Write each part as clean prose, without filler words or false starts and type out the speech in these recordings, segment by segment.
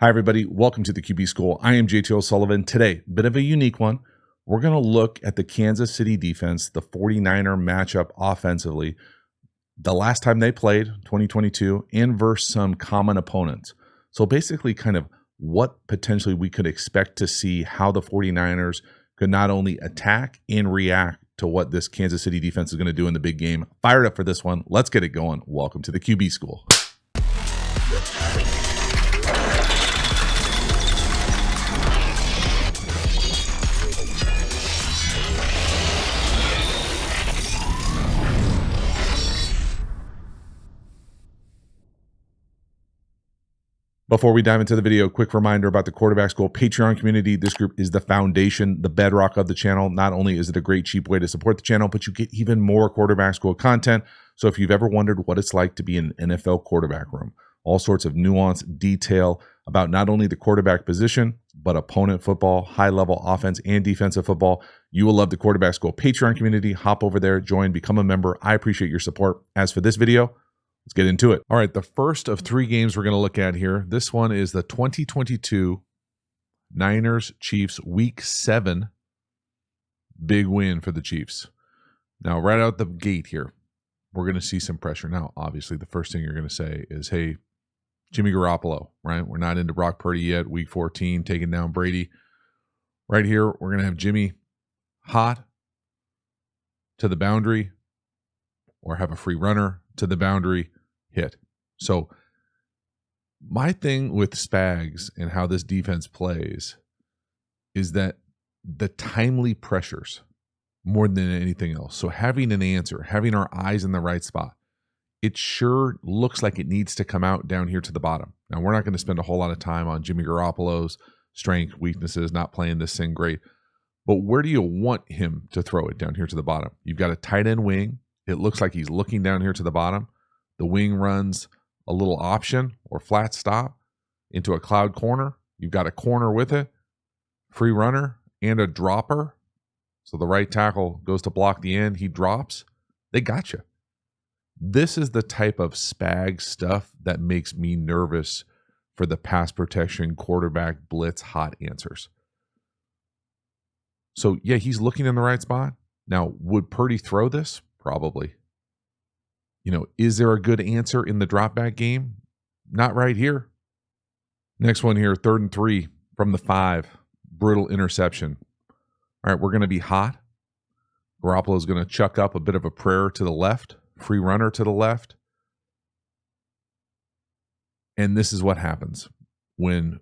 Hi, everybody. Welcome to the QB School. I am JT O'Sullivan. Today, bit of a unique one. We're going to look at the Kansas City defense, the 49er matchup offensively, the last time they played, 2022, and versus some common opponents. So basically kind of what potentially we could expect to see, how the 49ers could not only attack and react to what this Kansas City defense is going to do in the big game. Fired up for this one. Let's get it going. Welcome to the QB School. Before we dive into the video, quick reminder about the Quarterback School Patreon community. This group is the foundation, the bedrock of the channel. Not only is it a great, cheap way to support the channel, but you get even more Quarterback School content. So if you've ever wondered what it's like to be in an NFL quarterback room, all sorts of nuance, detail about not only the quarterback position, but opponent football, high-level offense and defensive football, you will love the Quarterback School Patreon community. Hop over there, join, become a member. I appreciate your support. As for this video, let's get into it. All right, the first of three games we're going to look at here. This one is the 2022 Niners-Chiefs Week 7 big win for the Chiefs. Now, right out the gate here, we're going to see some pressure. Now, obviously, the first thing you're going to say is, hey, Jimmy Garoppolo, right? We're not into Brock Purdy yet, Week 14, taking down Brady. Right here, we're going to have Jimmy hot to the boundary or have a free runner to the boundary hit. So my thing with Spags and how this defense plays is that the timely pressures more than anything else. So having an answer, having our eyes in the right spot, it sure looks like it needs to come out down here to the bottom. Now, we're not going to spend a whole lot of time on Jimmy Garoppolo's strength, weaknesses, not playing this thing great. But where do you want him to throw it down here to the bottom? You've got a tight end wing. It looks like he's looking down here to the bottom. The wing runs a little option or flat stop into a cloud corner. You've got a corner with it, free runner, and a dropper. So the right tackle goes to block the end. He drops. They got you. This is the type of spag stuff that makes me nervous for the pass protection, quarterback, blitz, hot answers. So, yeah, he's looking in the right spot. Now, would Purdy throw this? Probably. You know, is there a good answer in the drop back game? Not right here. Next one here, 3rd and 3 from the 5. Brutal interception. All right, we're going to be hot. Garoppolo's going to chuck up a bit of a prayer to the left. Free runner to the left. And this is what happens when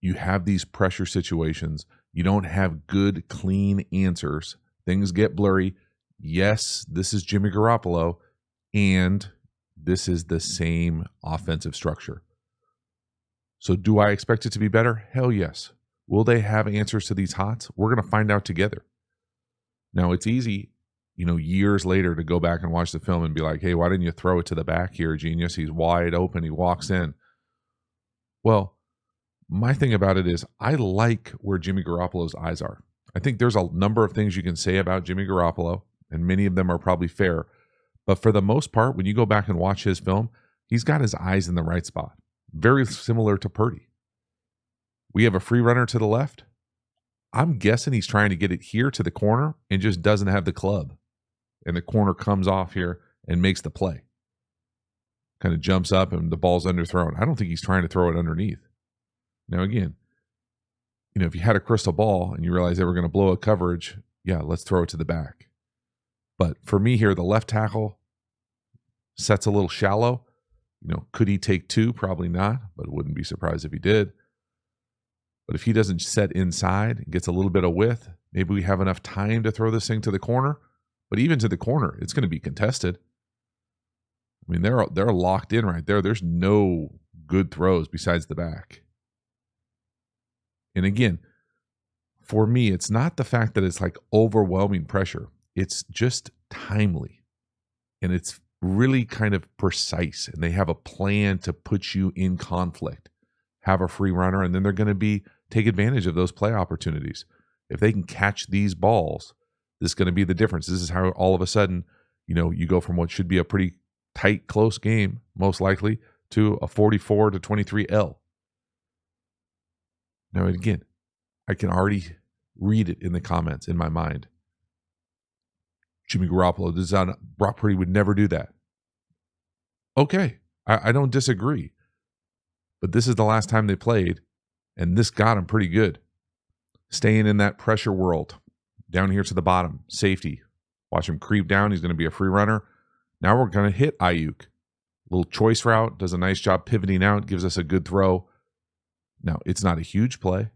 you have these pressure situations. You don't have good, clean answers. Things get blurry. Yes, this is Jimmy Garoppolo, and this is the same offensive structure. So do I expect it to be better? Hell yes. Will they have answers to these hots? We're going to find out together. Now, it's easy, years later to go back and watch the film and be like, hey, why didn't you throw it to the back here, genius? He's wide open. He walks in. Well, my thing about it is I like where Jimmy Garoppolo's eyes are. I think there's a number of things you can say about Jimmy Garoppolo, and many of them are probably fair. But for the most part, when you go back and watch his film, he's got his eyes in the right spot. Very similar to Purdy. We have a free runner to the left. I'm guessing he's trying to get it here to the corner and just doesn't have the club. And the corner comes off here and makes the play. Kind of jumps up and the ball's underthrown. I don't think he's trying to throw it underneath. Now, again, if you had a crystal ball and you realize they were going to blow a coverage, yeah, let's throw it to the back. But for me here, the left tackle sets a little shallow. Could he take two? Probably not, but wouldn't be surprised if he did. But if he doesn't set inside, gets a little bit of width, maybe we have enough time to throw this thing to the corner. But even to the corner, it's going to be contested. I mean, they're locked in right there. There's no good throws besides the back. And again, for me, it's not the fact that it's like overwhelming pressure. It's just timely. And it's really kind of precise. And they have a plan to put you in conflict. Have a free runner, and then they're going to take advantage of those play opportunities. If they can catch these balls, this is going to be the difference. This is how all of a sudden, you go from what should be a pretty tight, close game, most likely, to a 44-23 L. Now, again, I can already read it in the comments in my mind. Jimmy Garoppolo, Brock Purdy would never do that. Okay, I don't disagree. But this is the last time they played, and this got him pretty good. Staying in that pressure world. Down here to the bottom, safety. Watch him creep down. He's going to be a free runner. Now we're going to hit Ayuk. Little choice route. Does a nice job pivoting out. Gives us a good throw. Now, it's not a huge play,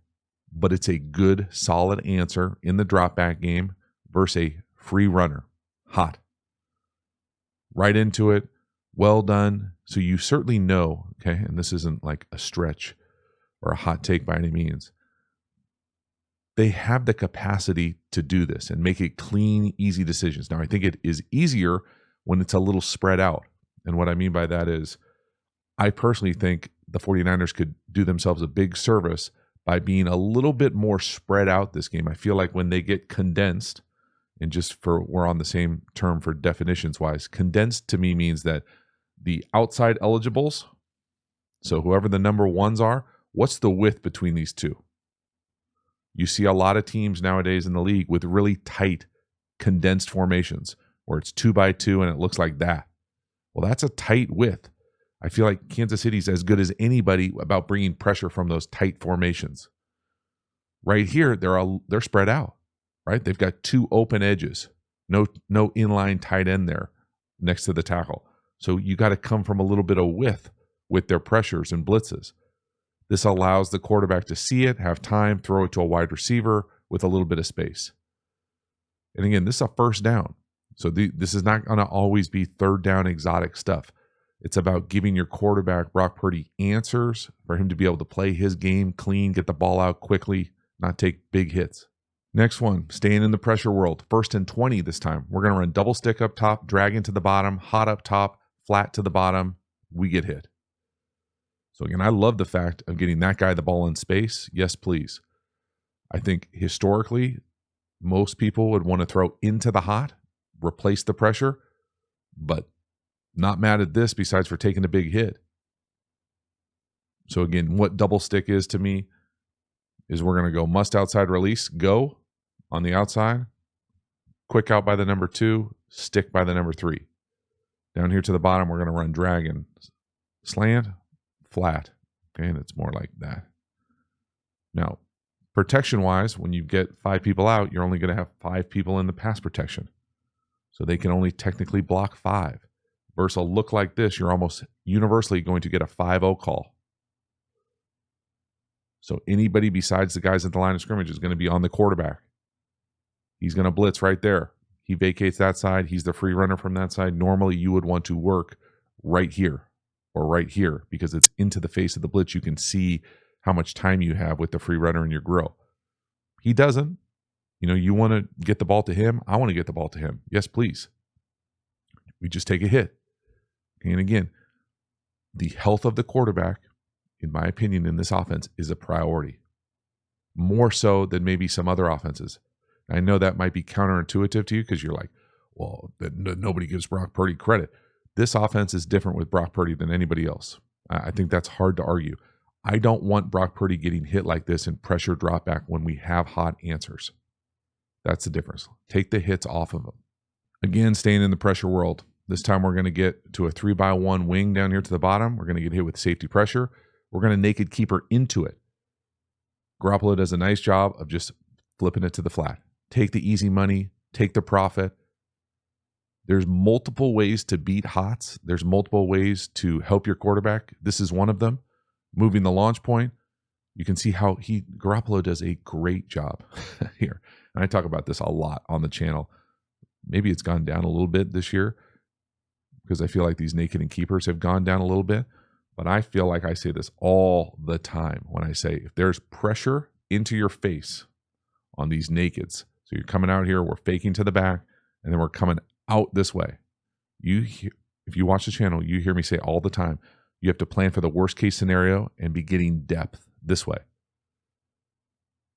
but it's a good, solid answer in the drop back game versus a free runner. Hot. Right into it. Well done. So you certainly know, okay, and this isn't like a stretch or a hot take by any means. They have the capacity to do this and make it clean, easy decisions. Now, I think it is easier when it's a little spread out. And what I mean by that is I personally think the 49ers could do themselves a big service by being a little bit more spread out this game. I feel like when they get condensed, and just for we're on the same term for definitions wise, condensed to me means that the outside eligibles, so whoever the number ones are, what's the width between these two? You see a lot of teams nowadays in the league with really tight, condensed formations where it's 2x2 and it looks like that. Well, that's a tight width. I feel like Kansas City's as good as anybody about bringing pressure from those tight formations. Right here, they're spread out, right? They've got two open edges, no inline tight end there next to the tackle. So you got to come from a little bit of width with their pressures and blitzes. This allows the quarterback to see it, have time, throw it to a wide receiver with a little bit of space. And again, this is a first down. So this is not going to always be third down exotic stuff. It's about giving your quarterback, Brock Purdy, answers for him to be able to play his game clean, get the ball out quickly, not take big hits. Next one, staying in the pressure world. 1st and 20 this time. We're going to run double stick up top, drag into the bottom, hot up top, flat to the bottom. We get hit. So again, I love the fact of getting that guy the ball in space. Yes, please. I think historically, most people would want to throw into the hot, replace the pressure, but not mad at this besides for taking a big hit. So again, what double stick is to me is we're going to go must outside release, go on the outside, quick out by the number 2, stick by the number 3. Down here to the bottom, we're going to run dragon, slant, flat. Okay, and it's more like that. Now, protection-wise, when you get 5 people out, you're only going to have 5 people in the pass protection. So they can only technically block 5. Versus a look like this, you're almost universally going to get a 5-0 call. So anybody besides the guys at the line of scrimmage is going to be on the quarterback. He's going to blitz right there. He vacates that side. He's the free runner from that side. Normally, you would want to work right here or right here because it's into the face of the blitz. You can see how much time you have with the free runner in your grill. He doesn't. You know, you want to get the ball to him. I want to get the ball to him. Yes, please. We just take a hit. And again, the health of the quarterback, in my opinion, in this offense is a priority. More so than maybe some other offenses. I know that might be counterintuitive to you because you're like, well, nobody gives Brock Purdy credit. This offense is different with Brock Purdy than anybody else. I think that's hard to argue. I don't want Brock Purdy getting hit like this in pressure drop back when we have hot answers. That's the difference. Take the hits off of him. Again, staying in the pressure world. This time we're going to get to a 3x1 wing down here to the bottom. We're going to get hit with safety pressure. We're going to naked keeper into it. Garoppolo does a nice job of just flipping it to the flat. Take the easy money. Take the profit. There's multiple ways to beat hots. There's multiple ways to help your quarterback. This is one of them. Moving the launch point. You can see how Garoppolo does a great job here. And I talk about this a lot on the channel. Maybe it's gone down a little bit this year because I feel like these naked and keepers have gone down a little bit. But I feel like I say this all the time when I say, if there's pressure into your face on these nakeds, so you're coming out here, we're faking to the back, and then we're coming out this way. If you watch the channel, you hear me say all the time, you have to plan for the worst case scenario and be getting depth this way.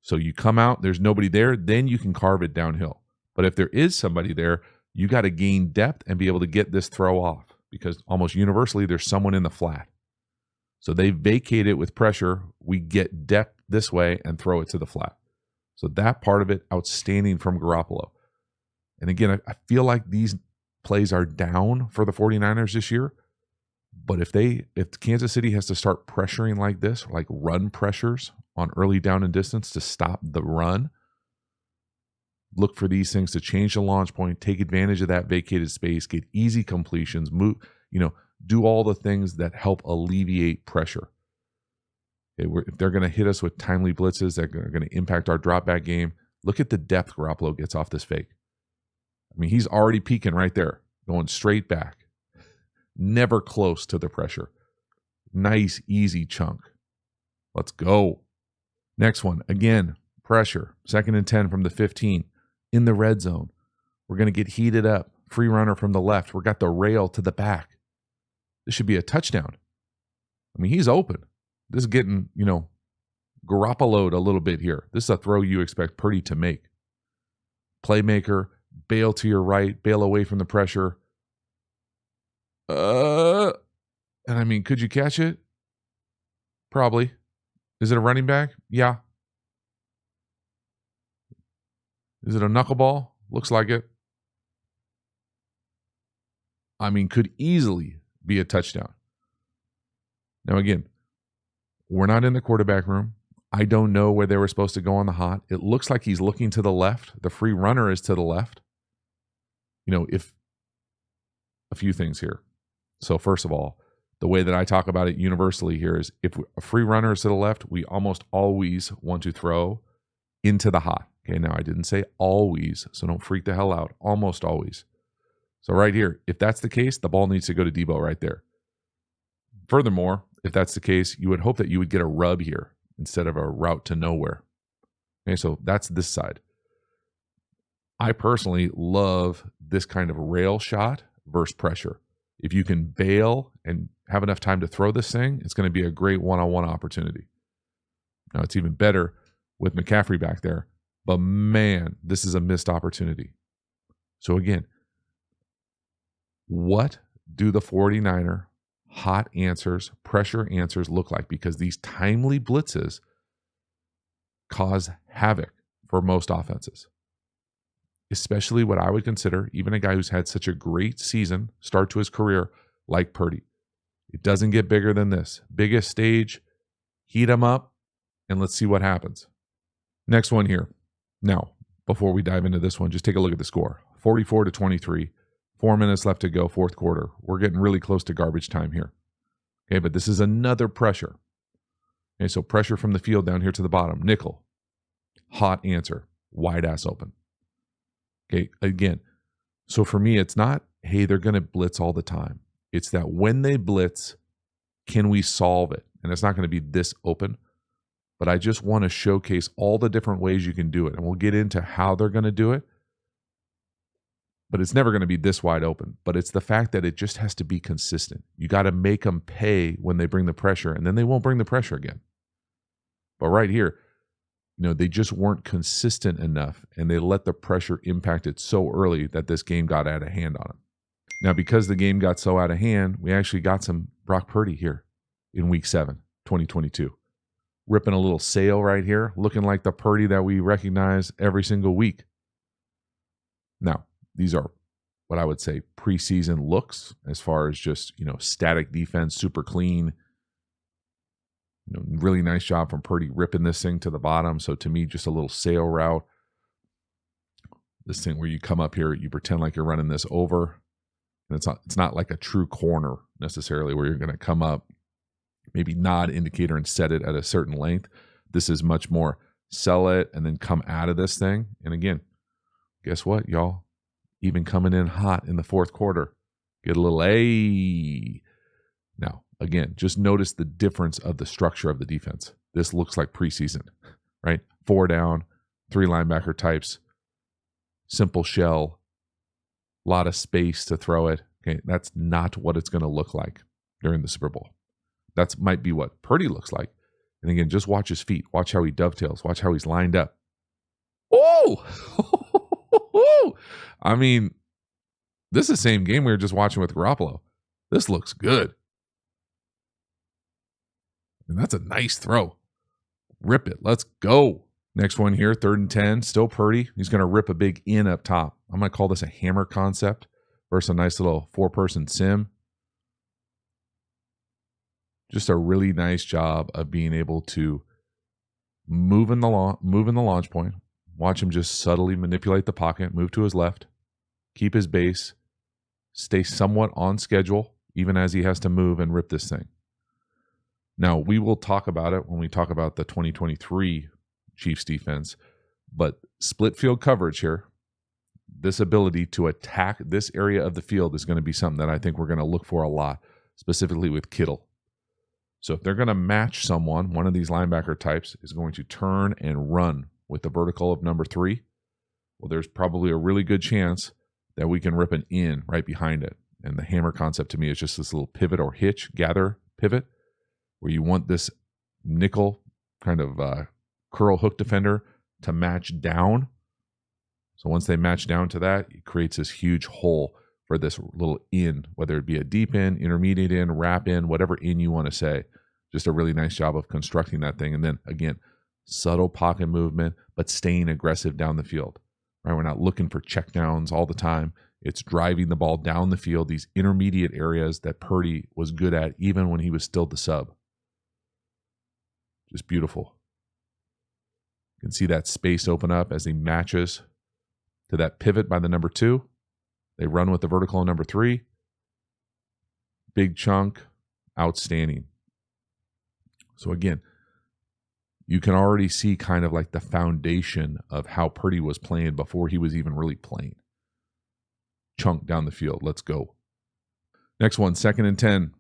So you come out, there's nobody there, then you can carve it downhill. But if there is somebody there, you got to gain depth and be able to get this throw off because almost universally there's someone in the flat. So they vacate it with pressure. We get depth this way and throw it to the flat. So that part of it, outstanding from Garoppolo. And again, I feel like these plays are down for the 49ers this year. But if Kansas City has to start pressuring like this, like run pressures on early down and distance to stop the run, look for these things to change the launch point, take advantage of that vacated space, get easy completions, move, do all the things that help alleviate pressure. If they're going to hit us with timely blitzes that are going to impact our drop back game, look at the depth Garoppolo gets off this fake. I mean, he's already peaking right there, going straight back. Never close to the pressure. Nice, easy chunk. Let's go. Next one. Again, pressure. 2nd and 10 from the 15 in the red zone. We're going to get heated up. Free runner from the left. We got the rail to the back. This should be a touchdown. I mean, he's open. This is getting, Garoppolo'd a little bit here. This is a throw you expect Purdy to make. Playmaker, bail to your right, bail away from the pressure. And I mean, could you catch it? Probably. Is it a running back? Yeah. Is it a knuckleball? Looks like it. I mean, could easily be a touchdown. Now, again, we're not in the quarterback room. I don't know where they were supposed to go on the hot. It looks like he's looking to the left. The free runner is to the left. If a few things here. So first of all, the way that I talk about it universally here is if a free runner is to the left, we almost always want to throw into the hot. Okay, now I didn't say always, so don't freak the hell out. Almost always. So right here, if that's the case, the ball needs to go to Debo right there. Furthermore, if that's the case, you would hope that you would get a rub here instead of a route to nowhere. Okay, so that's this side. I personally love this kind of rail shot versus pressure. If you can bail and have enough time to throw this thing, it's going to be a great one-on-one opportunity. Now, it's even better with McCaffrey back there. But man, this is a missed opportunity. So again, what do the 49er hot answers, pressure answers look like? Because these timely blitzes cause havoc for most offenses. Especially what I would consider, even a guy who's had such a great season, start to his career, like Purdy. It doesn't get bigger than this. Biggest stage, heat him up, and let's see what happens. Next one here. Now, before we dive into this one, just take a look at the score. 44-23, 4 minutes left to go, fourth quarter. We're getting really close to garbage time here. Okay, but this is another pressure. Okay, so pressure from the field down here to the bottom. Nickel, hot answer, wide ass open. Okay, again, so for me, it's not, hey, they're going to blitz all the time. It's that when they blitz, can we solve it? And it's not going to be this open, but I just want to showcase all the different ways you can do it. And we'll get into how they're going to do it, but it's never going to be this wide open. But it's the fact that it just has to be consistent. You got to make them pay when they bring the pressure, and then they won't bring the pressure again. But right here, they just weren't consistent enough, and they let the pressure impact it so early that this game got out of hand on them. Now, because the game got so out of hand, we actually got some Brock Purdy here in Week 7, 2022. Ripping a little sail right here, looking like the Purdy that we recognize every single week. Now, these are what I would say preseason looks as far as just, static defense, super clean. Really nice job from Purdy ripping this thing to the bottom. So to me, just a little sail route. This thing where you come up here, you pretend like you're running this over. And it's not like a true corner necessarily where you're going to come up, maybe nod indicator and set it at a certain length. This is much more sell it and then come out of this thing. And again, guess what, y'all? Even coming in hot in the fourth quarter, get a little A. Now, again, just notice the difference of the structure of the defense. This looks like preseason, right? 4 down, 3 linebacker types, simple shell, a lot of space to throw it. Okay, that's not what it's going to look like during the Super Bowl. That might be what Purdy looks like. And again, just watch his feet. Watch how he dovetails. Watch how he's lined up. Oh! I mean, this is the same game we were just watching with Garoppolo. This looks good. And that's a nice throw. Rip it. Let's go. Next one here, 3rd and 10. Still Purdy. He's going to rip a big in up top. I'm going to call this a hammer concept versus a nice little 4-person sim. Just a really nice job of being able to move in the launch point. Watch him just subtly manipulate the pocket, move to his left, keep his base, stay somewhat on schedule, even as he has to move and rip this thing. Now, we will talk about it when we talk about the 2023 Chiefs defense, but split field coverage here, this ability to attack this area of the field is going to be something that I think we're going to look for a lot, specifically with Kittle. So if they're going to match someone, one of these linebacker types is going to turn and run with the vertical of number 3. Well, there's probably a really good chance that we can rip an in right behind it. And the hammer concept to me is just this little pivot or hitch, gather pivot, where you want this nickel kind of curl hook defender to match down. So once they match down to that, it creates this huge hole for this little in, whether it be a deep in, intermediate in, wrap in, whatever in you want to say. Just a really nice job of constructing that thing. And then again, subtle pocket movement, but staying aggressive down the field. Right? We're not looking for checkdowns all the time. It's driving the ball down the field, these intermediate areas that Purdy was good at, even when he was still the sub. Just beautiful. You can see that space open up as he matches to that pivot by the number 2. They run with the vertical on number 3. Big chunk, outstanding. So again, you can already see kind of like the foundation of how Purdy was playing before he was even really playing. Chunk down the field. Let's go. Next one, 2nd and 10.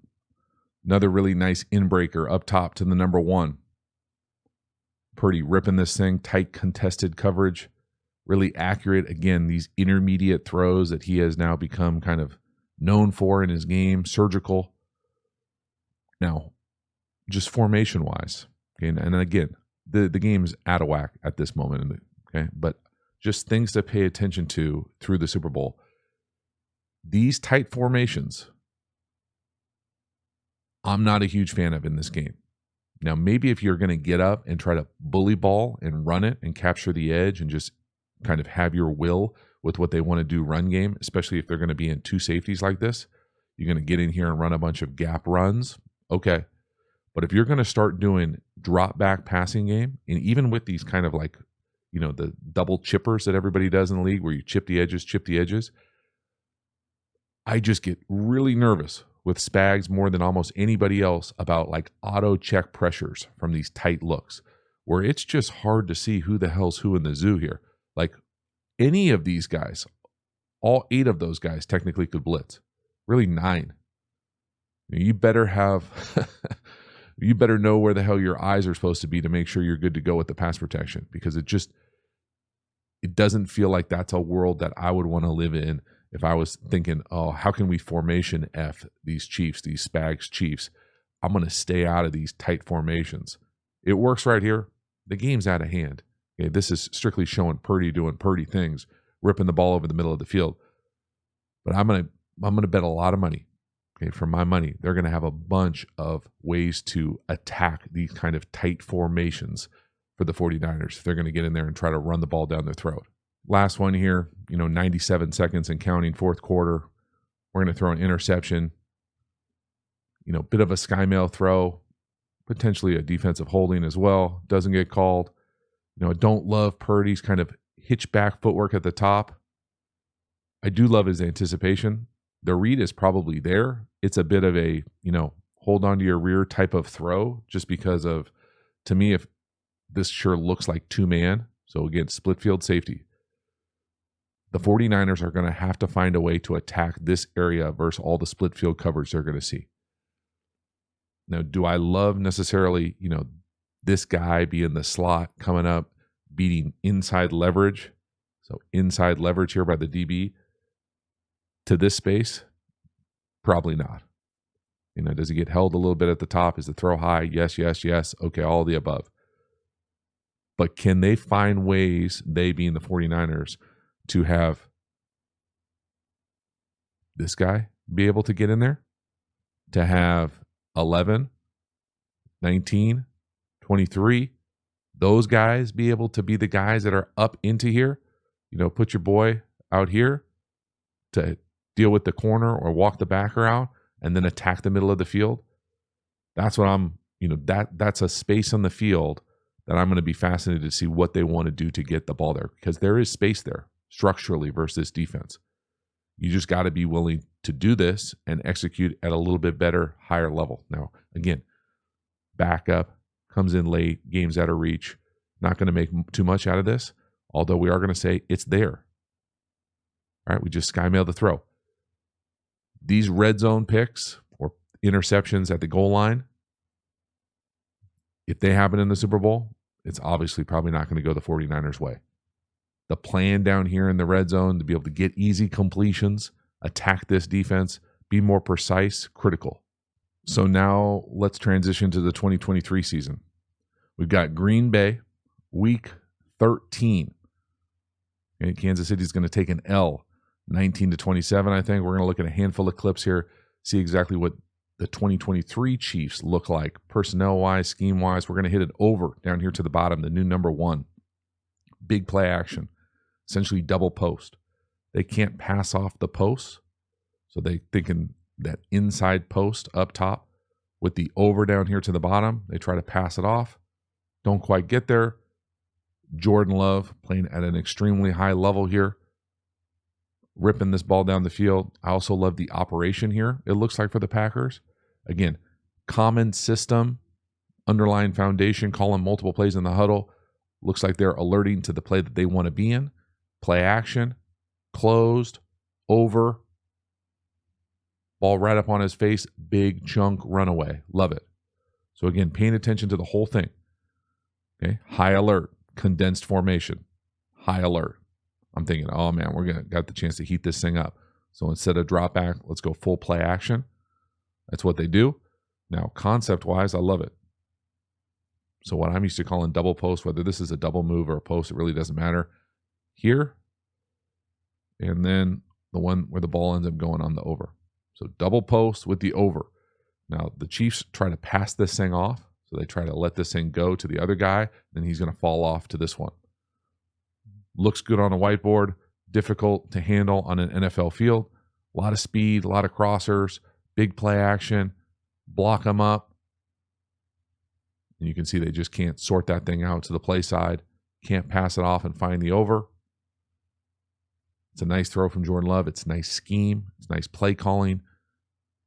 Another really nice in-breaker up top to the number 1. Purdy ripping this thing, tight contested coverage, really accurate. Again, these intermediate throws that he has now become kind of known for in his game, surgical. Now, just formation-wise, okay, and again, the game's out of whack at this moment, okay, but just things to pay attention to through the Super Bowl. These tight formations, I'm not a huge fan of in this game. Now, maybe if you're going to get up and try to bully ball and run it and capture the edge and just kind of have your will with what they want to do run game, especially if they're going to be in 2 safeties like this, you're going to get in here and run a bunch of gap runs. Okay. But if you're going to start doing drop back passing game, and even with these kind of like, you know, the double chippers that everybody does in the league where you chip the edges, I just get really nervous with Spags more than almost anybody else about like auto check pressures from these tight looks where it's just hard to see who the hell's who in the zoo here. Like any of these guys, all 8 of those guys technically could blitz. Really 9. You better have, you better know where the hell your eyes are supposed to be to make sure you're good to go with the pass protection, because it doesn't feel like that's a world that I would want to live in. If I was thinking, oh, how can we formation F these Chiefs, these Spags Chiefs? I'm going to stay out of these tight formations. It works right here. The game's out of hand. Okay, this is strictly showing Purdy doing Purdy things, ripping the ball over the middle of the field. But I'm gonna bet a lot of money. Okay, for my money, they're going to have a bunch of ways to attack these kind of tight formations for the 49ers. They're going to get in there and try to run the ball down their throat. Last one here, 97 seconds and counting, 4th quarter. We're going to throw an interception. Bit of a sky mail throw, potentially a defensive holding as well. Doesn't get called. I don't love Purdy's kind of hitchback footwork at the top. I do love his anticipation. The read is probably there. It's a bit of a, hold on to your rear type of throw, just because of, to me, if this sure looks like 2-man. So again, split field safety. The 49ers are going to have to find a way to attack this area versus all the split field coverage they're going to see. Now, do I love necessarily, this guy being the slot coming up, beating inside leverage? So inside leverage here by the DB to this space? Probably not. Does he get held a little bit at the top? Is the throw high? Yes, yes, yes. Okay, all the above. But can they find ways, they being the 49ers, to have this guy be able to get in there? To have 11, 19, 23, those guys be able to be the guys that are up into here, put your boy out here to deal with the corner or walk the backer out and then attack the middle of the field. That's what that's a space on the field that I'm going to be fascinated to see what they want to do to get the ball there, because there is space there structurally versus defense. You just got to be willing to do this and execute at a little bit better, higher level. Now, again, backup comes in late, games out of reach. Not going to make too much out of this, although we are going to say it's there. All right, we just skymail the throw. These red zone picks or interceptions at the goal line, if they happen in the Super Bowl, it's obviously probably not going to go the 49ers' way. The plan down here in the red zone to be able to get easy completions, attack this defense, be more precise, critical. So now let's transition to the 2023 season. We've got Green Bay, week 13. And Kansas City is going to take an L, 19-27, I think. We're going to look at a handful of clips here, see exactly what the 2023 Chiefs look like, personnel-wise, scheme-wise. We're going to hit it over down here to the bottom, the new number 1. Big play action, essentially double post. They can't pass off the posts, so they thinking that inside post up top with the over down here to the bottom. They try to pass it off. Don't quite get there. Jordan Love playing at an extremely high level here, ripping this ball down the field. I also love the operation here, it looks like, for the Packers. Again, common system, underlying foundation, calling multiple plays in the huddle. Looks like they're alerting to the play that they want to be in. Play action, closed, over, ball right up on his face, big chunk runaway. Love it. So again, paying attention to the whole thing. Okay, high alert, condensed formation, high alert. I'm thinking, oh man, got the chance to heat this thing up. So instead of drop back, let's go full play action. That's what they do. Now, concept-wise, I love it. So what I'm used to calling double post, whether this is a double move or a post, it really doesn't matter. Here, and then the one where the ball ends up going on the over. So double post with the over. Now, the Chiefs try to pass this thing off. So they try to let this thing go to the other guy, then he's going to fall off to this one. Looks good on a whiteboard, difficult to handle on an NFL field. A lot of speed, a lot of crossers, big play action, block them up. And you can see they just can't sort that thing out to the play side, can't pass it off and find the over. It's a nice throw from Jordan Love. It's nice scheme. It's nice play calling,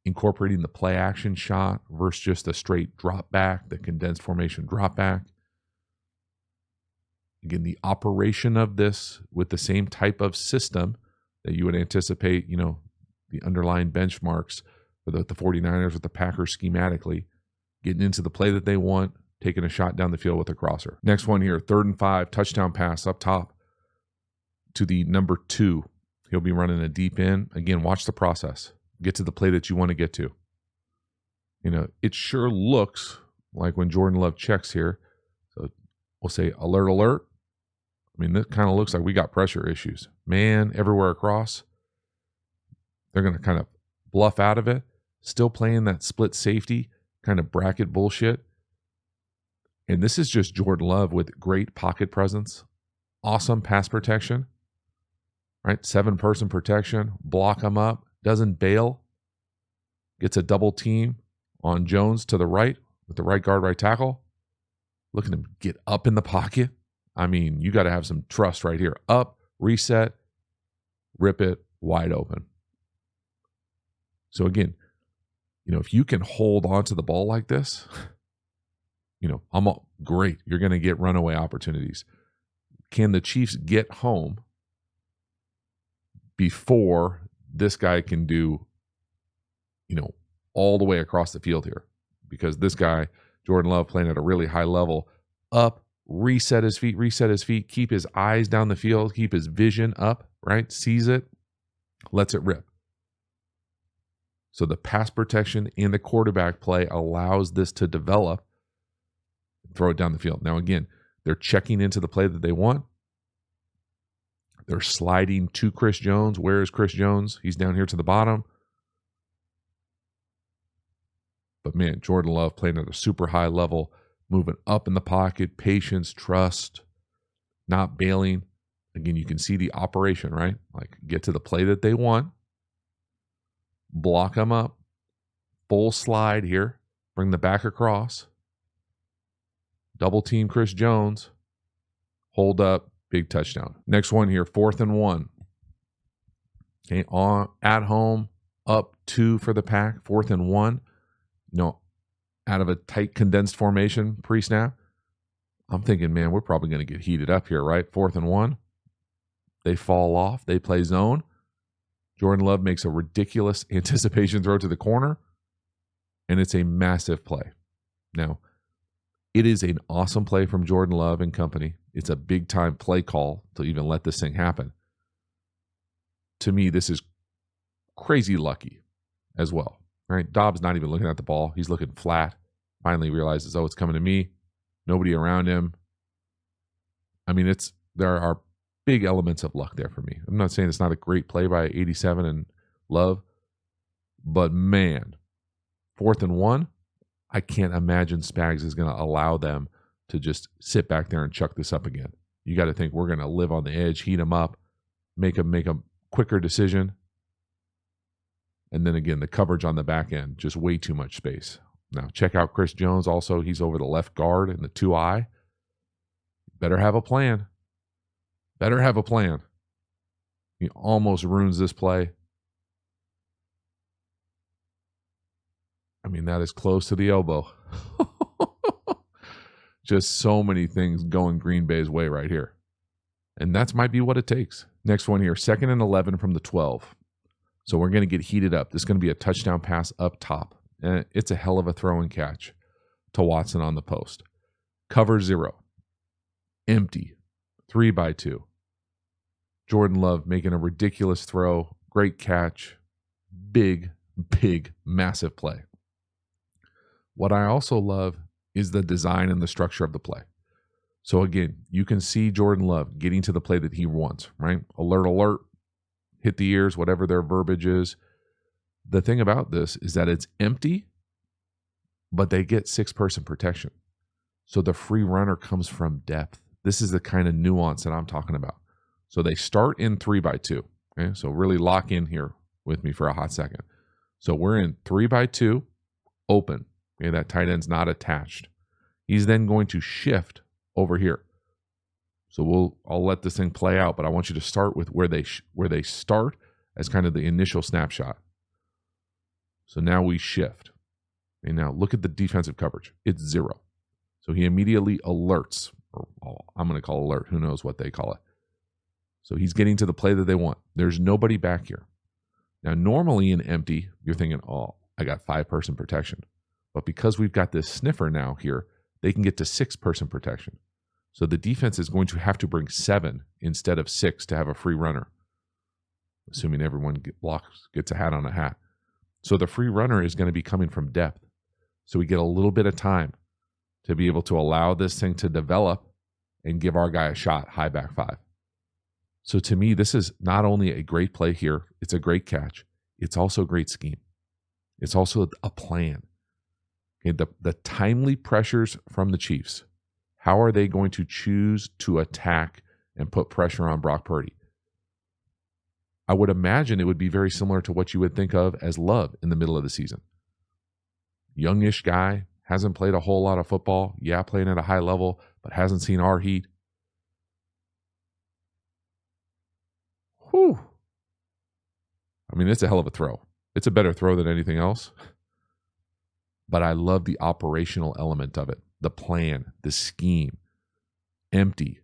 incorporating the play action shot versus just a straight drop back, the condensed formation drop back. Again, the operation of this with the same type of system that you would anticipate, the underlying benchmarks for the 49ers with the Packers schematically, getting into the play that they want, taking a shot down the field with a crosser. Next one here, 3rd and 5, touchdown pass up top to the number 2. He'll be running a deep in. Again, watch the process. Get to the play that you want to get to. It sure looks like when Jordan Love checks here, so we'll say alert, alert. I mean, this kind of looks like we got pressure issues. Man, everywhere across. They're going to kind of bluff out of it. Still playing that split safety kind of bracket bullshit. And this is just Jordan Love with great pocket presence. Awesome pass protection. Right? 7-person protection. Block him up. Doesn't bail. Gets a double team on Jones to the right with the right guard, right tackle. Look at him get up in the pocket. I mean, you got to have some trust right here. Up, reset, rip it, wide open. So again, if you can hold on to the ball like this, great. You're going to get runaway opportunities. Can the Chiefs get home before this guy can do, all the way across the field here? Because this guy, Jordan Love, playing at a really high level, up, reset his feet, keep his eyes down the field, keep his vision up, right? Sees it, lets it rip. So the pass protection and the quarterback play allows this to develop, throw it down the field. Now, again, they're checking into the play that they want. They're sliding to Chris Jones. Where is Chris Jones? He's down here to the bottom. But man, Jordan Love playing at a super high level, moving up in the pocket, patience, trust, not bailing. Again, you can see the operation, right? Like get to the play that they want, block them up, full slide here, bring the back across, double team Chris Jones, hold up, big touchdown. Next one here, 4th and 1. Okay, at home, up 2 for the Pack, 4th and 1. Out of a tight condensed formation pre-snap. I'm thinking, man, we're probably going to get heated up here, right? 4th and 1. They fall off. They play zone. Jordan Love makes a ridiculous anticipation throw to the corner, and it's a massive play. Now, it is an awesome play from Jordan Love and company. It's a big-time play call to even let this thing happen. To me, this is crazy lucky as well, right? Dobbs not even looking at the ball. He's looking flat. Finally realizes, oh, it's coming to me. Nobody around him. I mean, there are big elements of luck there for me. I'm not saying it's not a great play by 87 and Love, but man, 4th and 1, I can't imagine Spags is going to allow them to just sit back there and chuck this up again. You got to think we're going to live on the edge, heat them up, make a quicker decision. And then again, the coverage on the back end, just way too much space. Now, check out Chris Jones. Also, he's over the left guard in the 2-eye. Better have a plan. Better have a plan. He almost ruins this play. I mean, that is close to the elbow. Just so many things going Green Bay's way right here. And that might be what it takes. Next one here, 2nd and 11 from the 12. So we're going to get heated up. This is going to be a touchdown pass up top. And it's a hell of a throw and catch to Watson on the post. Cover 0. Empty. 3-by-2. Jordan Love making a ridiculous throw. Great catch. Big, massive play. What I also love is the design and the structure of the play. So again, you can see Jordan Love getting to the play that he wants, right? Alert, alert. Hit the ears, whatever their verbiage is. The thing about this is that it's empty, but they get 6-person protection. So the free runner comes from depth. This is the kind of nuance that I'm talking about. So they start in 3-by-2. Okay, so really lock in here with me for a hot second. So we're in 3-by-2, open. Okay, that tight end's not attached. He's then going to shift over here. So I'll let this thing play out, but I want you to start with where they start as kind of the initial snapshot. So now we shift. And now look at the defensive coverage. It's 0. So he immediately alerts, or I'm going to call alert. Who knows what they call it. So he's getting to the play that they want. There's nobody back here. Now, normally in empty, you're thinking, oh, I got 5-person protection. But because we've got this sniffer now here, they can get to 6-person protection. So the defense is going to have to bring 7 instead of 6 to have a free runner, assuming everyone gets a hat on a hat. So the free runner is going to be coming from depth. So we get a little bit of time to be able to allow this thing to develop and give our guy a shot, high back 5. So to me, this is not only a great play here, it's a great catch. It's also a great scheme. It's also a plan. Okay, the timely pressures from the Chiefs. How are they going to choose to attack and put pressure on Brock Purdy? I would imagine it would be very similar to what you would think of as Love in the middle of the season. Youngish guy, hasn't played a whole lot of football. Yeah, playing at a high level, but hasn't seen our heat. Whew. I mean, it's a hell of a throw. It's a better throw than anything else. But I love the operational element of it. The plan, the scheme. Empty,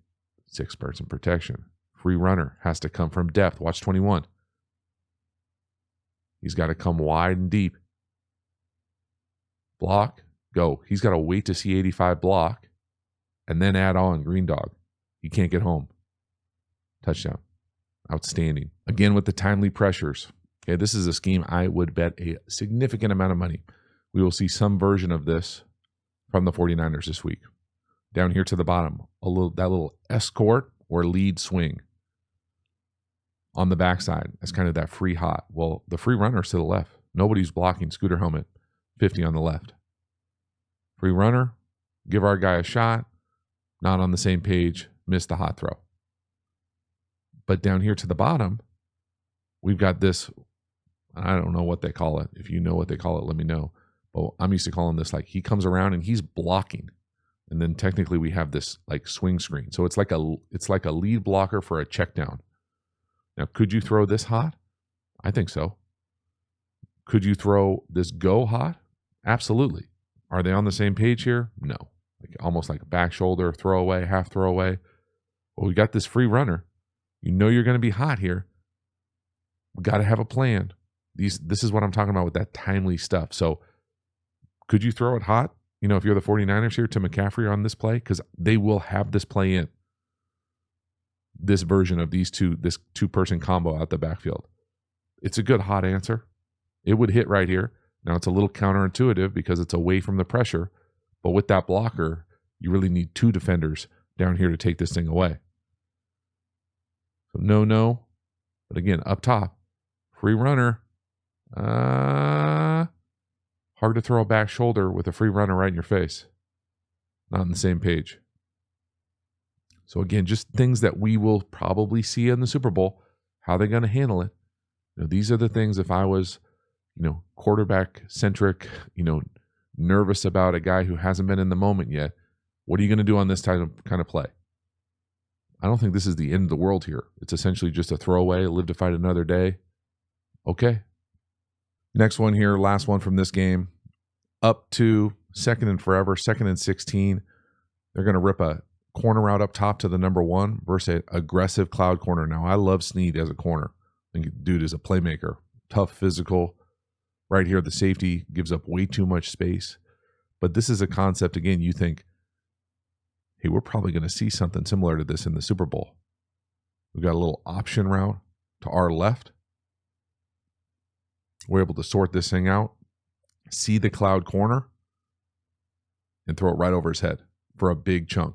6-person protection. Free runner has to come from depth. Watch 21. He's got to come wide and deep. Block, go. He's got to wait to see 85 block and then add on green dog. He can't get home. Touchdown. Outstanding. Again with the timely pressures. Okay, this is a scheme I would bet a significant amount of money. We will see some version of this from the 49ers this week. Down here to the bottom, that little escort or lead swing on the backside. That's kind of that free hot. Well, the free runner's to the left. Nobody's blocking. Scooter helmet, 50 on the left. Free runner, give our guy a shot, not on the same page, missed the hot throw. But down here to the bottom, we've got this, I don't know what they call it. If you know what they call it, let me know. But I'm used to calling this like he comes around and he's blocking. And then technically we have this like swing screen. So it's like a lead blocker for a check down. Now, could you throw this hot? I think so. Could you throw this go hot? Absolutely. Are they on the same page here? No. Like almost like a back shoulder, throwaway, half throwaway. Well, we got this free runner. You know you're going to be hot here. We got to have a plan. This is what I'm talking about with that timely stuff. So could you throw it hot? You know, if you're the 49ers here to McCaffrey on this play, because they will have this play in. This version of this two-person combo out the backfield. It's a good hot answer. It would hit right here. Now it's a little counterintuitive because it's away from the pressure, but with that blocker, you really need two defenders down here to take this thing away. So no. But again, up top, free runner. Hard to throw a back shoulder with a free runner right in your face. Not on the same page. So again, just things that we will probably see in the Super Bowl. How they're going to handle it. You know, these are the things if I was, quarterback centric, nervous about a guy who hasn't been in the moment yet. What are you going to do on this kind of play? I don't think this is the end of the world here. It's essentially just a throwaway, live to fight another day. Okay. Next one here, last one from this game. Up to second and forever, 2nd and 16. They're going to rip a corner route up top to the number 1 versus an aggressive cloud corner. Now, I love Snead as a corner. I think dude is a playmaker. Tough, physical. Right here, the safety gives up way too much space. But this is a concept, again, you think, hey, we're probably going to see something similar to this in the Super Bowl. We've got a little option route to our left. We're able to sort this thing out, see the cloud corner, and throw it right over his head for a big chunk.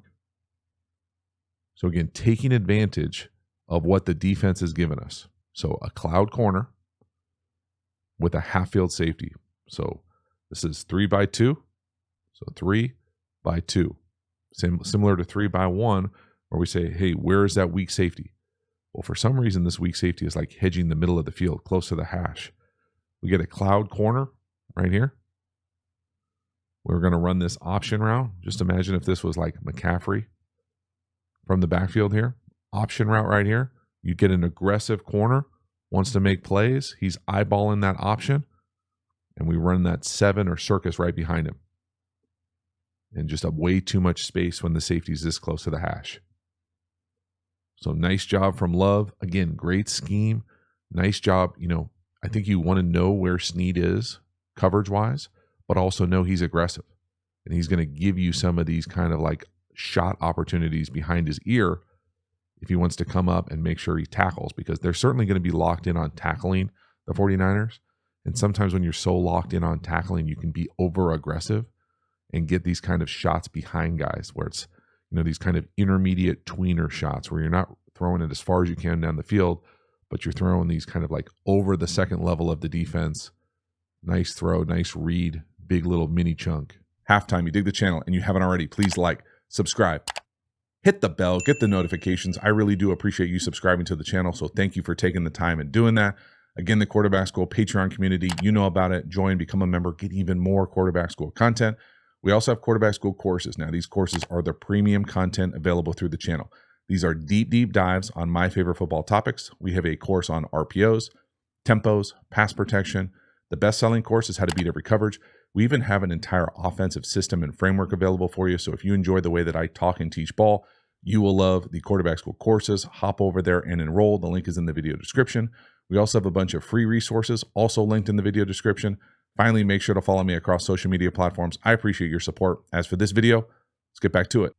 So again, taking advantage of what the defense has given us. So a cloud corner with a half field safety. So this is 3-by-2. So 3-by-2. Similar to 3-by-1, where we say, hey, where is that weak safety? Well, for some reason, this weak safety is like hedging the middle of the field, close to the hash. We get a cloud corner right here. We're going to run this option route. Just imagine if this was like McCaffrey from the backfield here. Option route right here. You get an aggressive corner, wants to make plays. He's eyeballing that option. And we run that 7 or circus right behind him. And just a way too much space when the safety's this close to the hash. So nice job from Love. Again, great scheme. Nice job. I think you want to know where Snead is coverage-wise, but also know he's aggressive. And he's going to give you some of these kind of like shot opportunities behind his ear if he wants to come up and make sure he tackles, because they're certainly going to be locked in on tackling the 49ers. And sometimes when you're so locked in on tackling, you can be over-aggressive and get these kind of shots behind guys where it's, these kind of intermediate tweener shots where you're not throwing it as far as you can down the field, but you're throwing these kind of like over the second level of the defense. Nice throw, nice read, big little mini chunk. Halftime, you dig the channel and you haven't already, please like, subscribe, hit the bell, get the notifications. I really do appreciate you subscribing to the channel, so thank you for taking the time and doing that. Again, the Quarterback School Patreon community, you know about it. Join, become a member, get even more Quarterback School content. We also have Quarterback School courses. Now, these courses are the premium content available through the channel. These are deep dives on my favorite football topics. We have a course on RPOs, tempos, pass protection. The best-selling course is how to beat every coverage. We even have an entire offensive system and framework available for you. So if you enjoy the way that I talk and teach ball, you will love the Quarterback School courses. Hop over there and enroll. The link is in the video description. We also have a bunch of free resources also linked in the video description. Finally, make sure to follow me across social media platforms. I appreciate your support. As for this video, let's get back to it.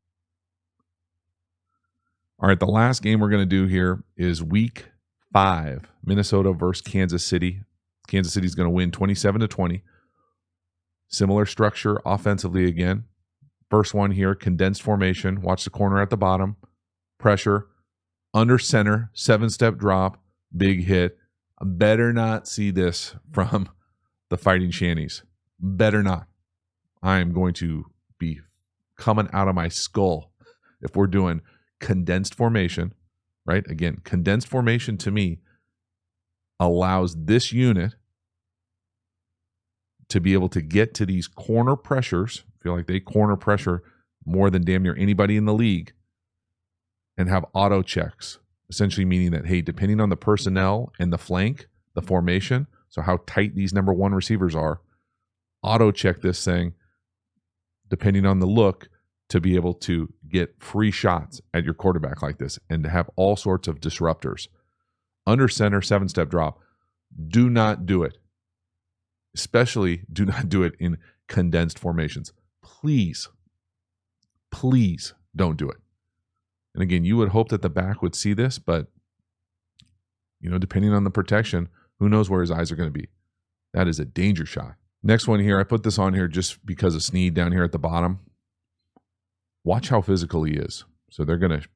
All right, the last game we're going to do here is Week 5, Minnesota versus Kansas City. Kansas City is going to win 27-20. Similar structure offensively again. First one here, condensed formation. Watch the corner at the bottom. Pressure. Under center, 7-step drop. Big hit. Better not see this from the Fighting Shanties. Better not. I am going to be coming out of my skull if we're doing condensed formation, right? Again, condensed formation to me allows this unit to be able to get to these corner pressures. I feel like they corner pressure more than damn near anybody in the league, and have auto checks, essentially meaning that, hey, depending on the personnel and the flank, the formation, so how tight these number one receivers are, auto check this thing depending on the look to be able to get free shots at your quarterback like this and to have all sorts of disruptors. Under center, 7-step drop. Do not do it. Especially do not do it in condensed formations. Please don't do it. And again, you would hope that the back would see this, but depending on the protection, who knows where his eyes are going to be. That is a danger shot. Next one here, I put this on here just because of Snead down here at the bottom. Watch how physical he is. So they're going to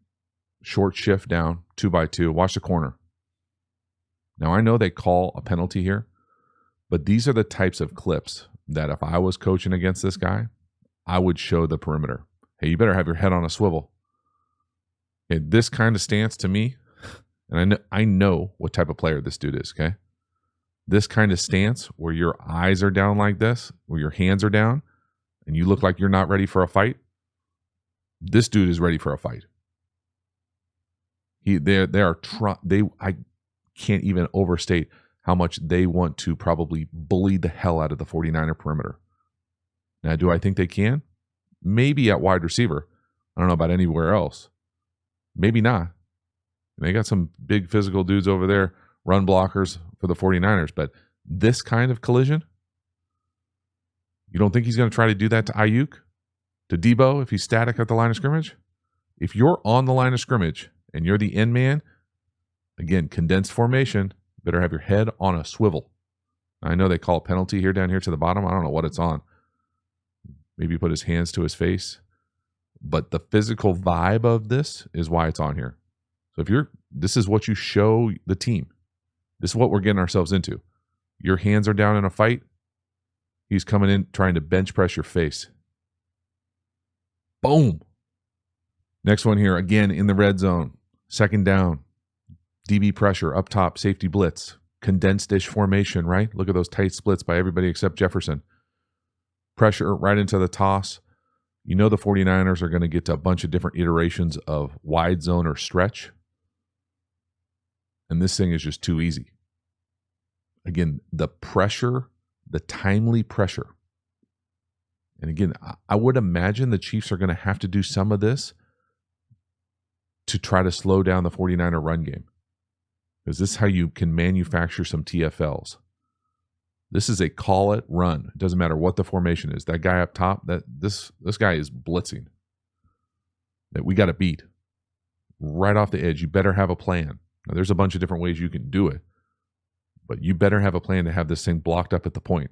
short shift down 2x2. Watch the corner. Now, I know they call a penalty here, but these are the types of clips that if I was coaching against this guy, I would show the perimeter. Hey, you better have your head on a swivel. Okay, this kind of stance to me, and I know what type of player this dude is, okay? This kind of stance where your eyes are down like this, where your hands are down, and you look like you're not ready for a fight, this dude is ready for a fight. I can't even overstate how much they want to probably bully the hell out of the 49er perimeter. Now, do I think they can? Maybe at wide receiver. I don't know about anywhere else. Maybe not. They got some big physical dudes over there, run blockers for the 49ers, but this kind of collision, you don't think he's going to try to do that to Ayuk, to Debo if he's static at the line of scrimmage? If you're on the line of scrimmage and you're the end man, again, condensed formation, better have your head on a swivel. I know they call a penalty here down here to the bottom. I don't know what it's on. Maybe put his hands to his face. But the physical vibe of this is why it's on here. So this is what you show the team. This is what we're getting ourselves into. Your hands are down in a fight. He's coming in trying to bench press your face. Boom. Next one here, again, in the red zone. Second down. DB pressure, up top, safety blitz. Condensed-ish formation, right? Look at those tight splits by everybody except Jefferson. Pressure right into the toss. The 49ers are going to get to a bunch of different iterations of wide zone or stretch. And this thing is just too easy. Again, the pressure, the timely pressure. And again, I would imagine the Chiefs are going to have to do some of this to try to slow down the 49er run game. Because this is how you can manufacture some TFLs. This is a call it run. It doesn't matter what the formation is. That guy up top, this guy is blitzing. That we got to beat. Right off the edge, you better have a plan. Now, there's a bunch of different ways you can do it, but you better have a plan to have this thing blocked up at the point.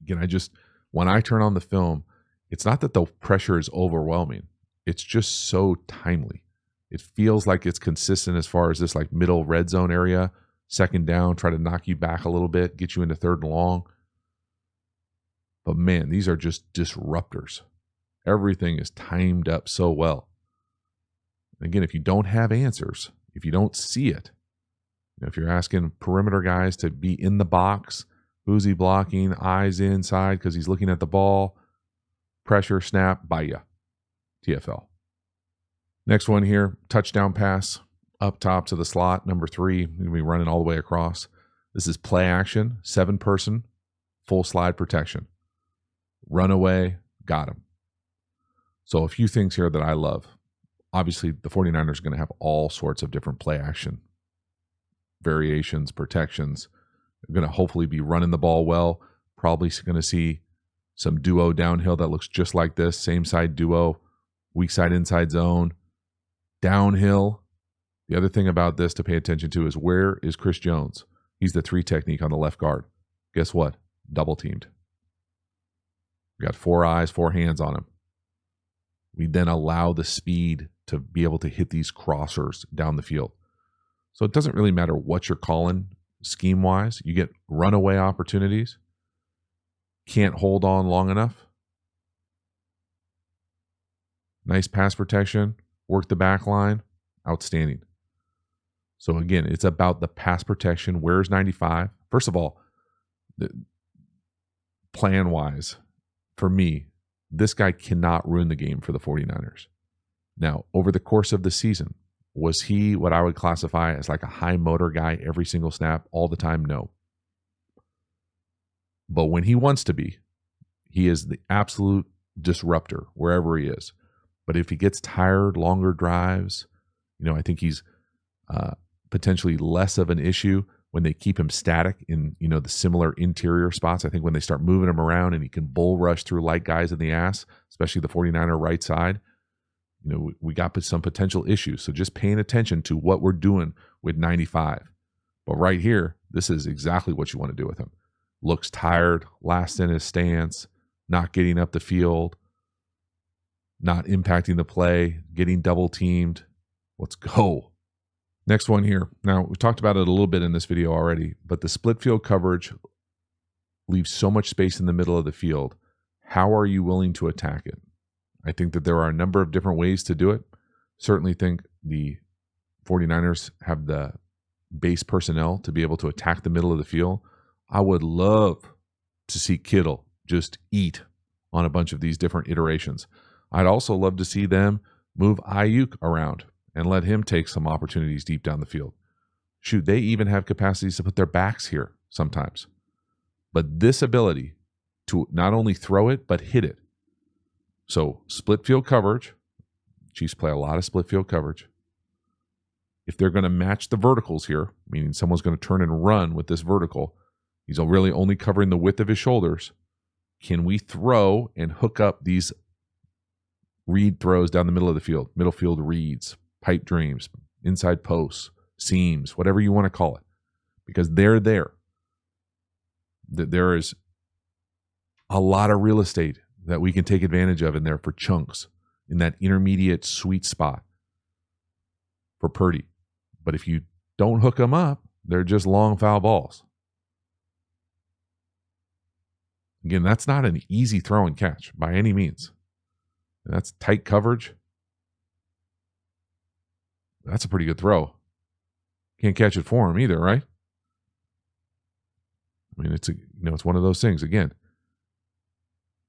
Again, when I turn on the film, it's not that the pressure is overwhelming. It's just so timely. It feels like it's consistent as far as this like middle red zone area, second down, try to knock you back a little bit, get you into third and long. But man, these are just disruptors. Everything is timed up so well. And again, if you don't have answers, if you don't see it, if you're asking perimeter guys to be in the box, who's he blocking, eyes inside because he's looking at the ball, pressure, snap, by ya. TFL. Next one here, touchdown pass up top to the slot, number 3. We're going to be running all the way across. This is play action, 7-person, full slide protection. Runaway, got him. So a few things here that I love. Obviously, the 49ers are going to have all sorts of different play action variations, protections. They're going to hopefully be running the ball well. Probably going to see some duo downhill that looks just like this. Same side duo, weak side inside zone, downhill. The other thing about this to pay attention to is where is Chris Jones? He's the 3 technique on the left guard. Guess what? Double teamed. We got 4 eyes, 4 hands on him. We then allow the speed to be able to hit these crossers down the field. So it doesn't really matter what you're calling scheme-wise. You get runaway opportunities. Can't hold on long enough. Nice pass protection, work the back line, outstanding. So again, it's about the pass protection. Where's 95? First of all, plan-wise, for me, this guy cannot ruin the game for the 49ers. Now, over the course of the season, was he what I would classify as like a high motor guy every single snap all the time? No. But when he wants to be, he is the absolute disruptor wherever he is. But if he gets tired, longer drives, I think he's potentially less of an issue when they keep him static in, the similar interior spots. I think when they start moving him around and he can bull rush through light guys in the ass, especially the 49er right side, we got some potential issues. So just paying attention to what we're doing with 95. But right here, this is exactly what you want to do with him. Looks tired, last in his stance, not getting up the field, not impacting the play, getting double teamed. Let's go. Next one here. Now, we talked about it a little bit in this video already, but the split field coverage leaves so much space in the middle of the field. How are you willing to attack it? I think that there are a number of different ways to do it. Certainly think the 49ers have the base personnel to be able to attack the middle of the field. I would love to see Kittle just eat on a bunch of these different iterations. I'd also love to see them move Ayuk around and let him take some opportunities deep down the field. Shoot, they even have capacities to put their backs here sometimes. But this ability to not only throw it, but hit it. So split field coverage, Chiefs play a lot of split field coverage. If they're going to match the verticals here, meaning someone's going to turn and run with this vertical, he's really only covering the width of his shoulders. Can we throw and hook up these read throws down the middle of the field, middle field reads, pipe dreams, inside posts, seams, whatever you want to call it, because they're there. There is a lot of real estate that we can take advantage of in there for chunks in that intermediate sweet spot for Purdy. But if you don't hook them up, they're just long foul balls. Again, that's not an easy throw and catch by any means. That's tight coverage. That's a pretty good throw. Can't catch it for him either, right? I mean, it's one of those things. Again,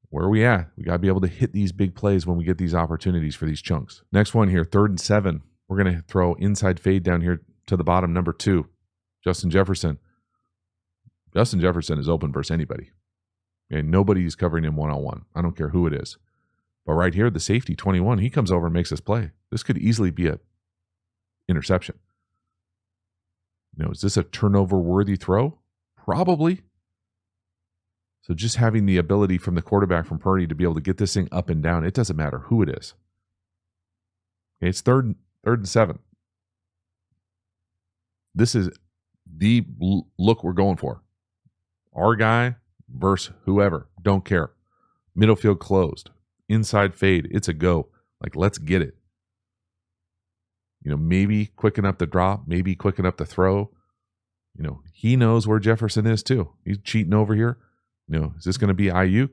where are we at? We got to be able to hit these big plays when we get these opportunities for these chunks. Next one here, 3rd and 7. We're going to throw inside fade down here to the bottom, number 2, Justin Jefferson. Justin Jefferson is open versus anybody. And nobody's covering him one-on-one. I don't care who it is. But right here, the safety, 21, he comes over and makes this play. This could easily be a interception. Is this a turnover-worthy throw? Probably. So just having the ability from the quarterback, from Purdy, to be able to get this thing up and down, it doesn't matter who it is. Okay, it's third and 7. This is the look we're going for. Our guy versus whoever. Don't care. Middle field closed. Inside fade. It's a go. Let's get it. Maybe quicken up the drop. Maybe quicken up the throw. He knows where Jefferson is too. He's cheating over here. Is this going to be Ayuk? Is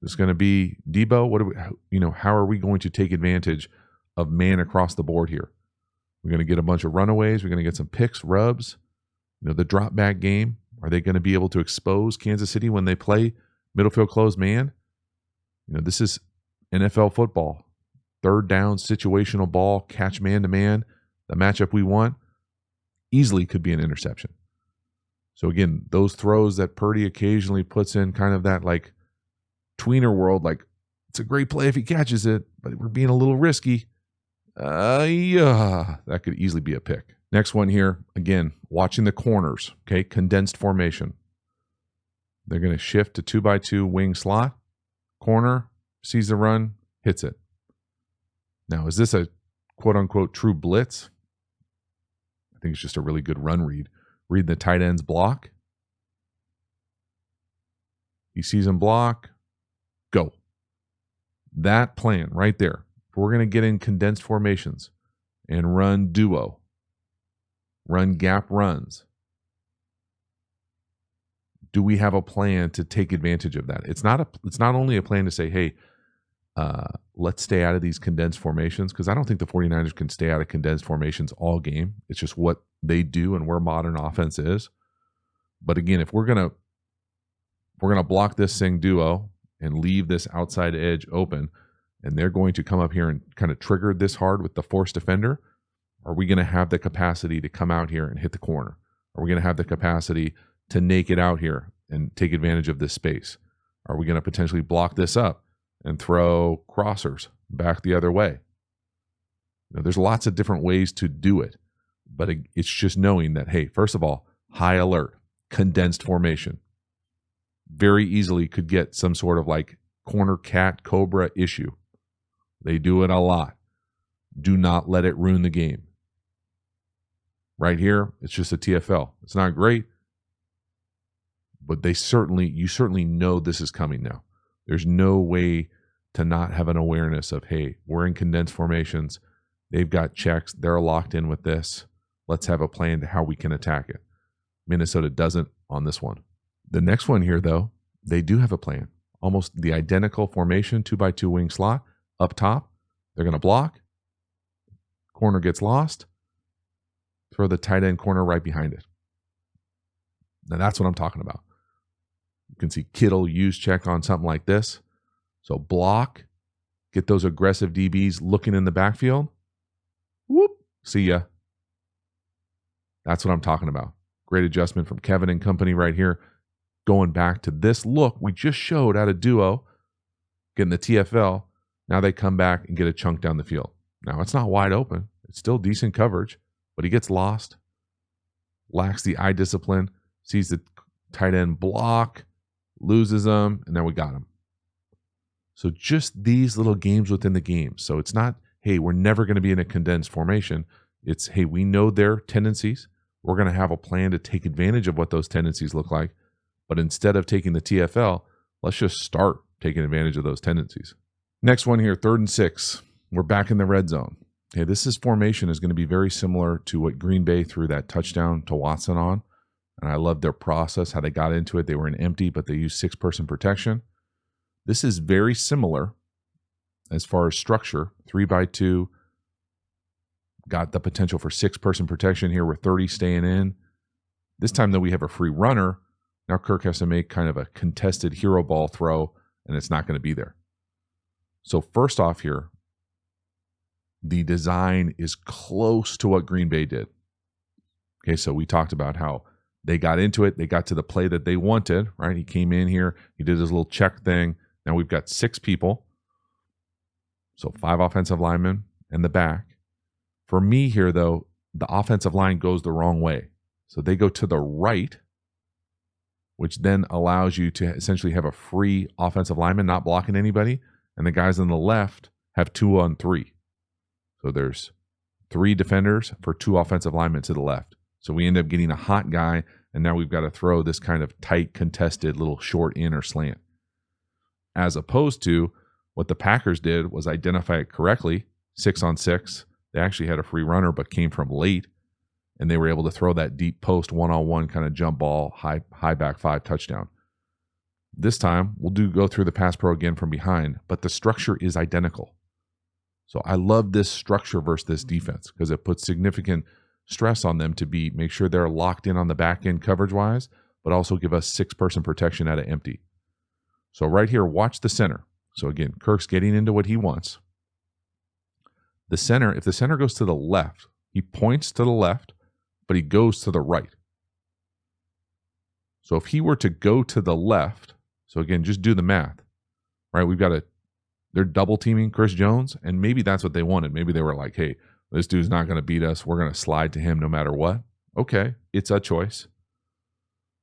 this going to be Debo? What do we, how are we going to take advantage of man across the board here? We're going to get a bunch of runaways. We're going to get some picks, rubs. The drop back game. Are they going to be able to expose Kansas City when they play middle field closed man? This is NFL football. 3rd down, situational ball, catch man to man. The matchup we want easily could be an interception. So again, those throws that Purdy occasionally puts in, kind of that tweener world, it's a great play if he catches it, but we're being a little risky. Yeah, that could easily be a pick. Next one here, again, watching the corners, okay, condensed formation. They're going to shift to 2x2 wing slot. Corner, sees the run, hits it. Now, is this a quote-unquote true blitz? I think it's just a really good run read. Read the tight end's block. He sees him block. Go. That plan right there. If we're going to get in condensed formations and run duo, run gap runs, do we have a plan to take advantage of that? It's not only a plan to say, hey, let's stay out of these condensed formations, because I don't think the 49ers can stay out of condensed formations all game. It's just what they do and where modern offense is. But again, if we're gonna block this thing duo and leave this outside edge open, and they're going to come up here and kind of trigger this hard with the force defender, are we going to have the capacity to come out here and hit the corner? Are we going to have the capacity to naked out here and take advantage of this space? Are we going to potentially block this up and throw crossers back the other way? There's lots of different ways to do it, but it's just knowing that, hey, first of all, high alert, condensed formation. Very easily could get some sort of like corner cat cobra issue. They do it a lot. Do not let it ruin the game. Right here, it's just a TFL. It's not great, but you certainly know this is coming now. There's no way to not have an awareness of, hey, we're in condensed formations. They've got checks. They're locked in with this. Let's have a plan to how we can attack it. Minnesota doesn't on this one. The next one here, though, they do have a plan. Almost the identical formation, 2x2 wing slot. Up top, they're going to block. Corner gets lost. Throw the tight end corner right behind it. Now that's what I'm talking about. You can see Kittle use check on something like this. So block, get those aggressive DBs looking in the backfield. Whoop, see ya. That's what I'm talking about. Great adjustment from Kevin and company right here. Going back to this look we just showed out of duo, getting the TFL. Now they come back and get a chunk down the field. Now it's not wide open. It's still decent coverage, but he gets lost, lacks the eye discipline, sees the tight end block, loses them, and then we got him. So just these little games within the game. So it's not, hey, we're never going to be in a condensed formation. It's, hey, we know their tendencies. We're going to have a plan to take advantage of what those tendencies look like. But instead of taking the TFL, let's just start taking advantage of those tendencies. Next one here, 3rd and 6. We're back in the red zone. Okay, formation is going to be very similar to what Green Bay threw that touchdown to Watson on. And I love their process, how they got into it. They were in empty, but they used 6-person protection. This is very similar as far as structure. 3x2, got the potential for 6-person protection here with 30 staying in. This time, though, we have a free runner. Now Kirk has to make kind of a contested hero ball throw, and it's not going to be there. So first off here, the design is close to what Green Bay did. Okay, so we talked about how they got into it. They got to the play that they wanted, right? He came in here. He did his little check thing. Now we've got 6 people. So 5 offensive linemen and the back. For me here, though, the offensive line goes the wrong way. So they go to the right, which then allows you to essentially have a free offensive lineman not blocking anybody. And the guys on the left have 2-on-3. So there's 3 defenders for 2 offensive linemen to the left. So we end up getting a hot guy, and now we've got to throw this kind of tight, contested little short in or slant. As opposed to what the Packers did was identify it correctly, 6-on-6. They actually had a free runner but came from late, and they were able to throw that deep post 1-on-1 kind of jump ball, high back 5 touchdown. This time, we'll go through the pass pro again from behind, but the structure is identical. So I love this structure versus this defense because it puts significant stress on them to make sure they're locked in on the back end coverage-wise, but also give us 6-person protection out of empty. So right here, watch the center. So again, Kirk's getting into what he wants. The center, if the center goes to the left, he points to the left, but he goes to the right. So if he were to go to the left, so again, just do the math, right? They're double teaming Chris Jones, and maybe that's what they wanted. Maybe they were like, hey, this dude's not going to beat us. We're going to slide to him no matter what. Okay, it's a choice.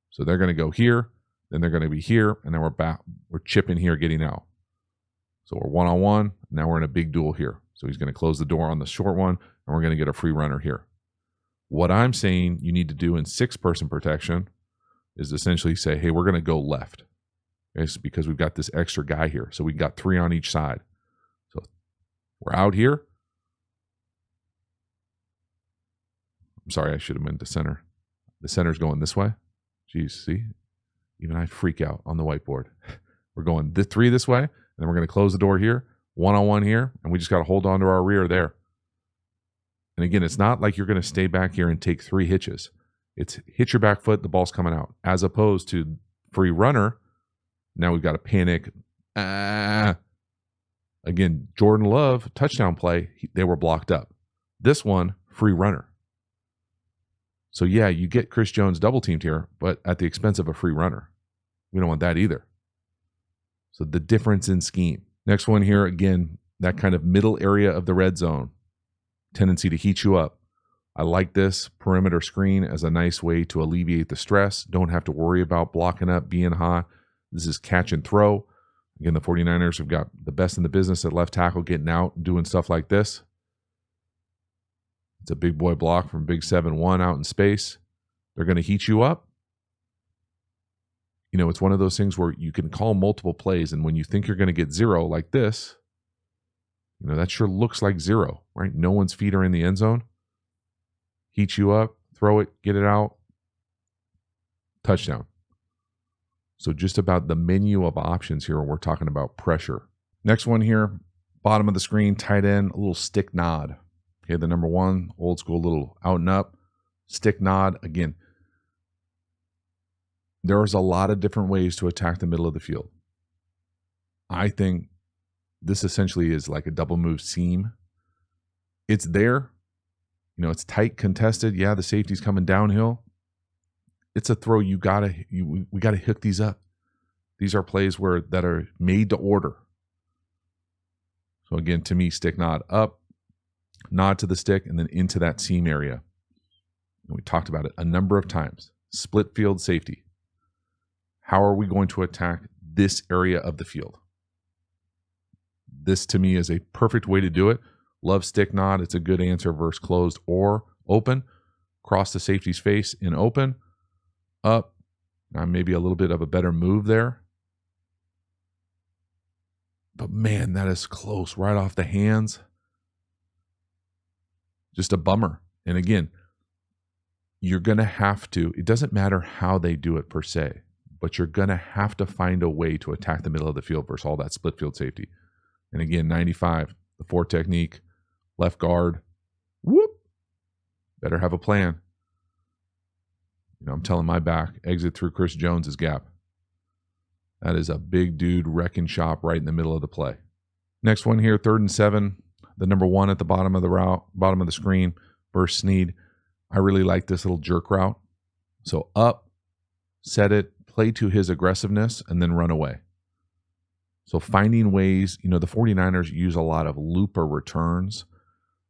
So they're going to go here, then they're going to be here, and then we're back. We're chipping here, getting out. So we're 1-on-1. Now we're in a big duel here. So he's going to close the door on the short one, and we're going to get a free runner here. What I'm saying you need to do in 6-person protection is essentially say, hey, we're going to go left. It's because we've got this extra guy here. So we got 3 on each side. So we're out here. I'm sorry, I should have meant the center. The center's going this way. Geez, see? Even I freak out on the whiteboard. We're going 3 this way, and then we're going to close the door here. one-on-one here, and we just got to hold on to our rear there. And again, it's not like you're going to stay back here and take 3 hitches. It's hit your back foot, the ball's coming out. As opposed to free runner, now we've got to panic. Again, Jordan Love, touchdown play, they were blocked up. This one, free runner. So yeah, you get Chris Jones double teamed here, but at the expense of a free runner. We don't want that either. So the difference in scheme. Next one here, again, that kind of middle area of the red zone. Tendency to heat you up. I like this perimeter screen as a nice way to alleviate the stress. Don't have to worry about blocking up, being hot. This is catch and throw. Again, the 49ers have got the best in the business at left tackle, getting out and doing stuff like this. It's a big boy block from Big 7-1 out in space. They're going to heat you up. You know, it's one of those things where you can call multiple plays, and when you think you're going to get 0 like this, you know, that sure looks like 0, right? No one's feet are in the end zone. Heat you up, throw it, get it out, touchdown. So just about the menu of options here when we're talking about pressure. Next one here, bottom of the screen, tight end, a little stick nod. Okay, the number 1, old school, little out and up, stick nod. Again, there's a lot of different ways to attack the middle of the field. I think this essentially is like a double move seam. It's there. You know, it's tight, contested. Yeah, the safety's coming downhill. It's a throw. We got to hook these up. These are plays that are made to order. So again, to me, stick nod up, nod to the stick, and then into that seam area. And we talked about it a number of times. Split field safety. How are we going to attack this area of the field? This to me is a perfect way to do it. Love stick nod. It's a good answer versus closed or open. Cross the safety's face in open. Up. Now maybe a little bit of a better move there. But man, that is close. Right off the hands. Just a bummer. And again, you're going to have to, it doesn't matter how they do it per se, but you're going to have to find a way to attack the middle of the field versus all that split field safety. And again, 95, the 4 technique, left guard, whoop, better have a plan. You know, I'm telling my back, exit through Chris Jones's gap. That is a big dude wrecking shop right in the middle of the play. Next one here, 3rd and 7, the number 1 at the bottom of the route, bottom of the screen, versus Snead. I really like this little jerk route. So up, set it, play to his aggressiveness, and then run away. So finding ways, you know, the 49ers use a lot of looper returns.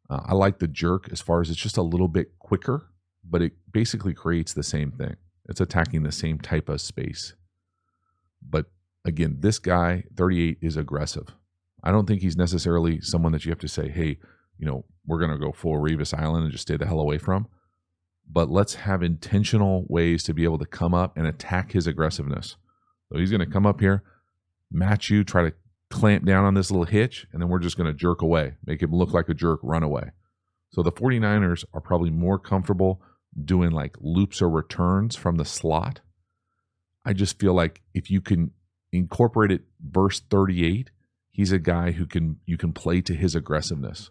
I like the jerk as far as it's just a little bit quicker, but it basically creates the same thing. It's attacking the same type of space. But again, this guy, 38, is aggressive. I don't think he's necessarily someone that you have to say, hey, you know, we're going to go full Revis Island and just stay the hell away from. But let's have intentional ways to be able to come up and attack his aggressiveness. So he's going to come up here, match you, try to clamp down on this little hitch, and then we're just going to jerk away, make him look like a jerk, run away. So the 49ers are probably more comfortable doing like loops or returns from the slot. I just feel like if you can incorporate it verse 38, he's a guy who you can play to his aggressiveness,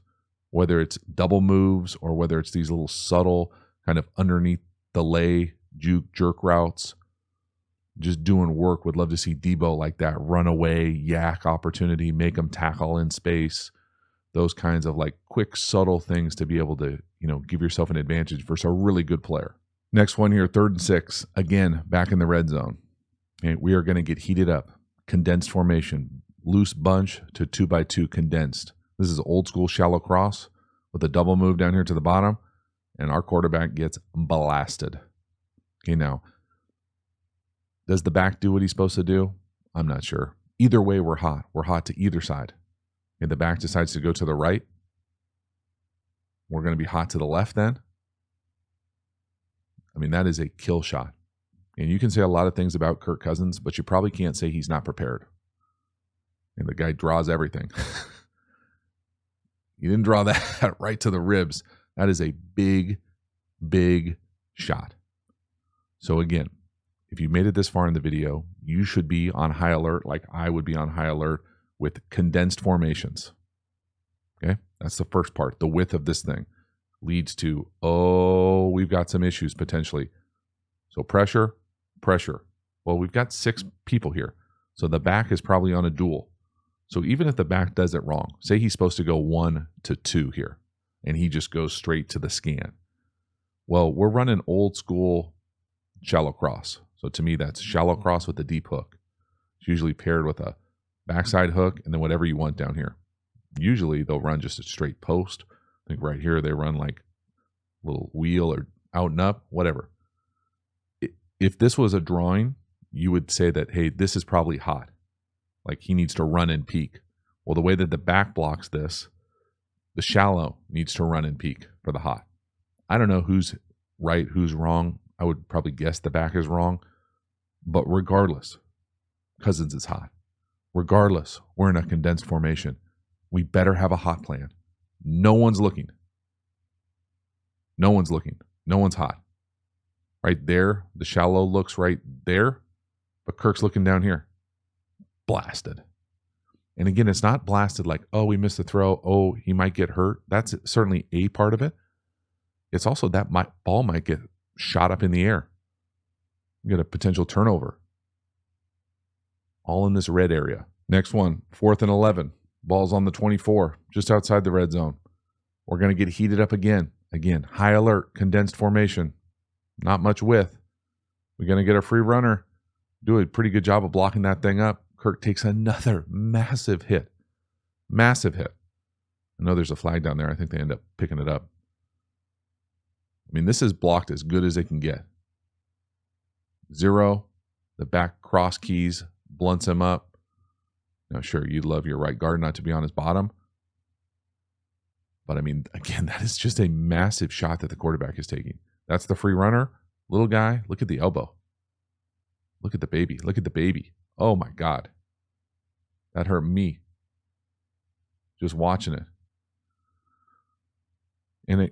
whether it's double moves or whether it's these little subtle kind of underneath the lay juke jerk routes. Just doing work. Would love to see Debo like that, run away, yak opportunity, make him tackle in space. Those kinds of like quick, subtle things to be able to, you know, give yourself an advantage versus a really good player. Next one here, 3rd and 6. Again, back in the red zone. Okay, we are going to get heated up. Condensed formation. Loose bunch to 2x2 condensed. This is old school shallow cross with a double move down here to the bottom. And our quarterback gets blasted. Okay, now, does the back do what he's supposed to do? I'm not sure. Either way, we're hot. We're hot to either side. And the back decides to go to the right. We're going to be hot to the left then. I mean, that is a kill shot. And you can say a lot of things about Kirk Cousins, but you probably can't say he's not prepared. And the guy draws everything. He didn't draw that right to the ribs. That is a big, big shot. So again, if you made it this far in the video, you should be on high alert like I would be on high alert with condensed formations. Okay, that's the first part. The width of this thing leads to, oh, we've got some issues potentially. So pressure. Well, we've got 6 people here. So the back is probably on a dual. So even if the back does it wrong, say he's supposed to go 1 to 2 here, and he just goes straight to the scan. Well, we're running old school shallow cross. So to me, that's shallow cross with a deep hook. It's usually paired with a backside hook and then whatever you want down here. Usually they'll run just a straight post. I think right here they run like a little wheel or out and up, whatever. If this was a drawing, you would say that, hey, this is probably hot. Like he needs to run and peak. Well, the way that the back blocks this, the shallow needs to run and peak for the hot. I don't know who's right, who's wrong. I would probably guess the back is wrong. But regardless, Cousins is hot. Regardless, we're in a condensed formation. We better have a hot plan. No one's looking. No one's looking. No one's hot. Right there, the shallow looks right there, but Kirk's looking down here. Blasted. And again, it's not blasted like, oh, we missed the throw. Oh, he might get hurt. That's certainly a part of it. It's also that ball might get shot up in the air. You get a potential turnover. All in this red area. Next one, 4th and 11. Ball's on the 24, just outside the red zone. We're going to get heated up again. Again, high alert, condensed formation. Not much width. We're going to get a free runner. Do a pretty good job of blocking that thing up. Kirk takes another massive hit. Massive hit. I know there's a flag down there. I think they end up picking it up. I mean, this is blocked as good as they can get. 0. The back cross keys blunts him up. Now, sure, you'd love your right guard not to be on his bottom. But, I mean, again, that is just a massive shot that the quarterback is taking. That's the free runner. Little guy, look at the elbow. Look at the baby. Look at the baby. Oh, my God. That hurt me. Just watching it. And,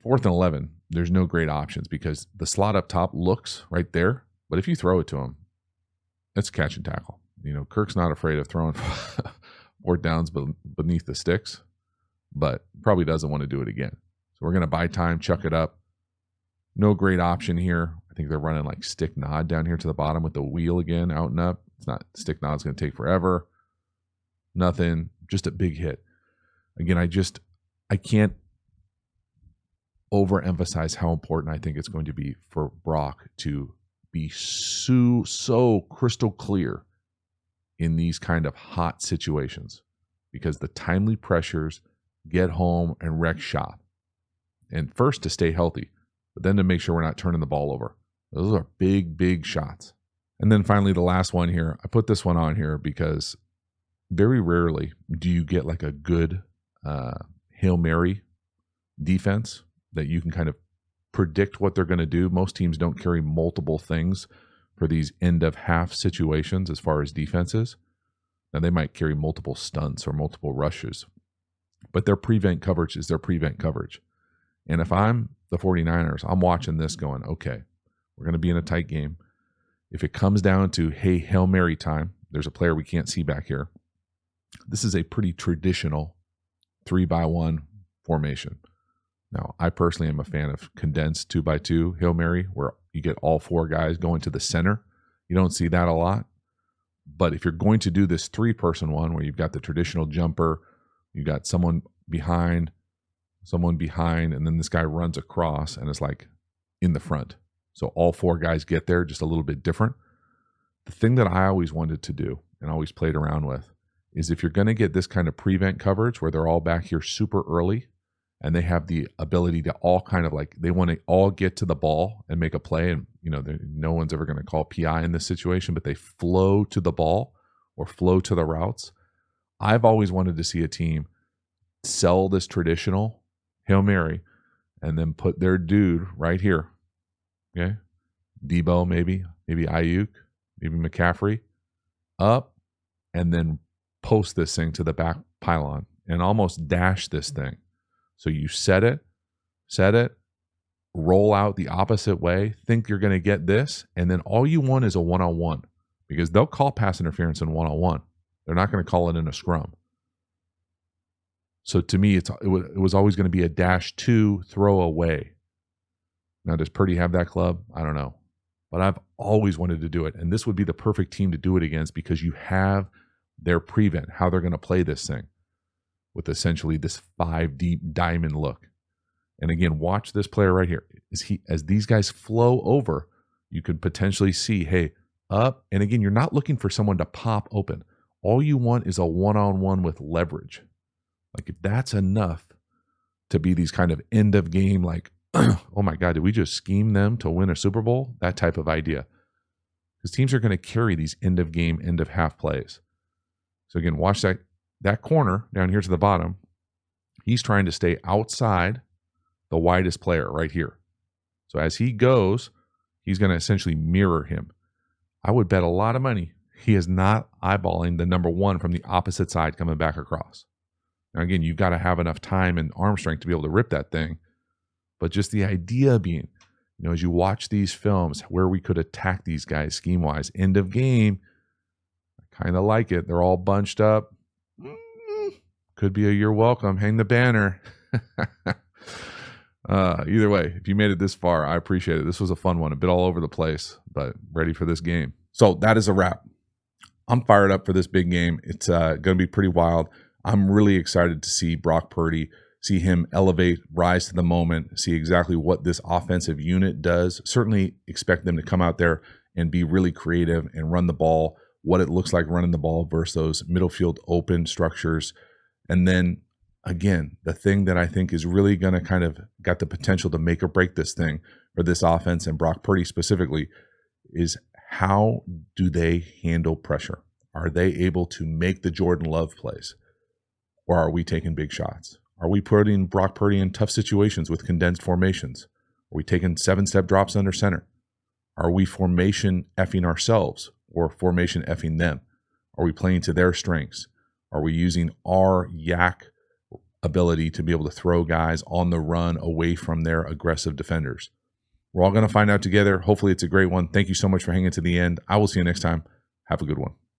4th and 11, there's no great options because the slot up top looks right there. But if you throw it to him, it's catch and tackle. Kirk's not afraid of throwing 4th downs beneath the sticks, but probably doesn't want to do it again. So we're going to buy time, chuck it up. No great option here. I think they're running like stick nod down here to the bottom with the wheel again, out and up. It's not stick nod's going to take forever. Nothing, just a big hit. Again, I can't overemphasize how important I think it's going to be for Brock to be so crystal clear in these kind of hot situations because the timely pressures get home and wreck shop. And first to stay healthy, but then to make sure we're not turning the ball over. Those are big shots. And then finally, the last one here, I put this one on here because very rarely do you get like a good Hail Mary defense that you can kind of predict what they're going to do. Most teams don't carry multiple things for these end of half situations as far as defenses. Now they might carry multiple stunts or multiple rushes, but their prevent coverage is their prevent coverage. And if I'm the 49ers, I'm watching this going, okay, we're going to be in a tight game. If it comes down to, hey, Hail Mary time, there's a player we can't see back here. This is a pretty traditional 3-by-1 formation. Now, I personally am a fan of condensed 2-by-2 Hail Mary, where you get all 4 guys going to the center. You don't see that a lot. But if you're going to do this 3-person one, where you've got the traditional jumper, you've got someone behind, and then this guy runs across, and it's like in the front. So all 4 guys get there, just a little bit different. The thing that I always wanted to do and always played around with is if you're going to get this kind of prevent coverage where they're all back here super early and they have the ability to all kind of like, they want to all get to the ball and make a play. And, no one's ever going to call PI in this situation, but they flow to the ball or flow to the routes. I've always wanted to see a team sell this traditional Hail Mary and then put their dude right here. Okay. Debo, maybe Ayuk, maybe McCaffrey up, and then post this thing to the back pylon and almost dash this thing. So you set it, roll out the opposite way, think you're going to get this, and then all you want is a one-on-one because they'll call pass interference in one-on-one. They're not going to call it in a scrum. So to me, it was always going to be a -2 throw away. Now, does Purdy have that club? I don't know. But I've always wanted to do it. And this would be the perfect team to do it against because you have their prevent, how they're going to play this thing with essentially this 5-deep diamond look. And again, watch this player right here. As these guys flow over, you could potentially see, hey, up. And again, you're not looking for someone to pop open. All you want is a one-on-one with leverage. Like if that's enough to be these kind of end of game, like, oh my God, did we just scheme them to win a Super Bowl? That type of idea. Because teams are going to carry these end of game, end of half plays. So again, watch that corner down here to the bottom. He's trying to stay outside the widest player right here. So as he goes, he's going to essentially mirror him. I would bet a lot of money he is not eyeballing the number 1 from the opposite side coming back across. Now, again, you've got to have enough time and arm strength to be able to rip that thing. But just the idea being, as you watch these films, where we could attack these guys scheme-wise, end of game, I kind of like it. They're all bunched up. Could be a you're welcome. Hang the banner. Either way, if you made it this far, I appreciate it. This was a fun one, a bit all over the place, but ready for this game. So that is a wrap. I'm fired up for this big game. It's going to be pretty wild. I'm really excited to see Brock Purdy, see him elevate, rise to the moment, see exactly what this offensive unit does. Certainly expect them to come out there and be really creative and run the ball, what it looks like running the ball versus those middle field open structures. And then, again, the thing that I think is really going to kind of got the potential to make or break this thing for this offense and Brock Purdy specifically is how do they handle pressure? Are they able to make the Jordan Love plays? Or are we taking big shots? Are we putting Brock Purdy in tough situations with condensed formations? Are we taking 7-step drops under center? Are we formation effing ourselves or formation effing them? Are we playing to their strengths? Are we using our yak ability to be able to throw guys on the run away from their aggressive defenders? We're all going to find out together. Hopefully it's a great one. Thank you so much for hanging to the end. I will see you next time. Have a good one.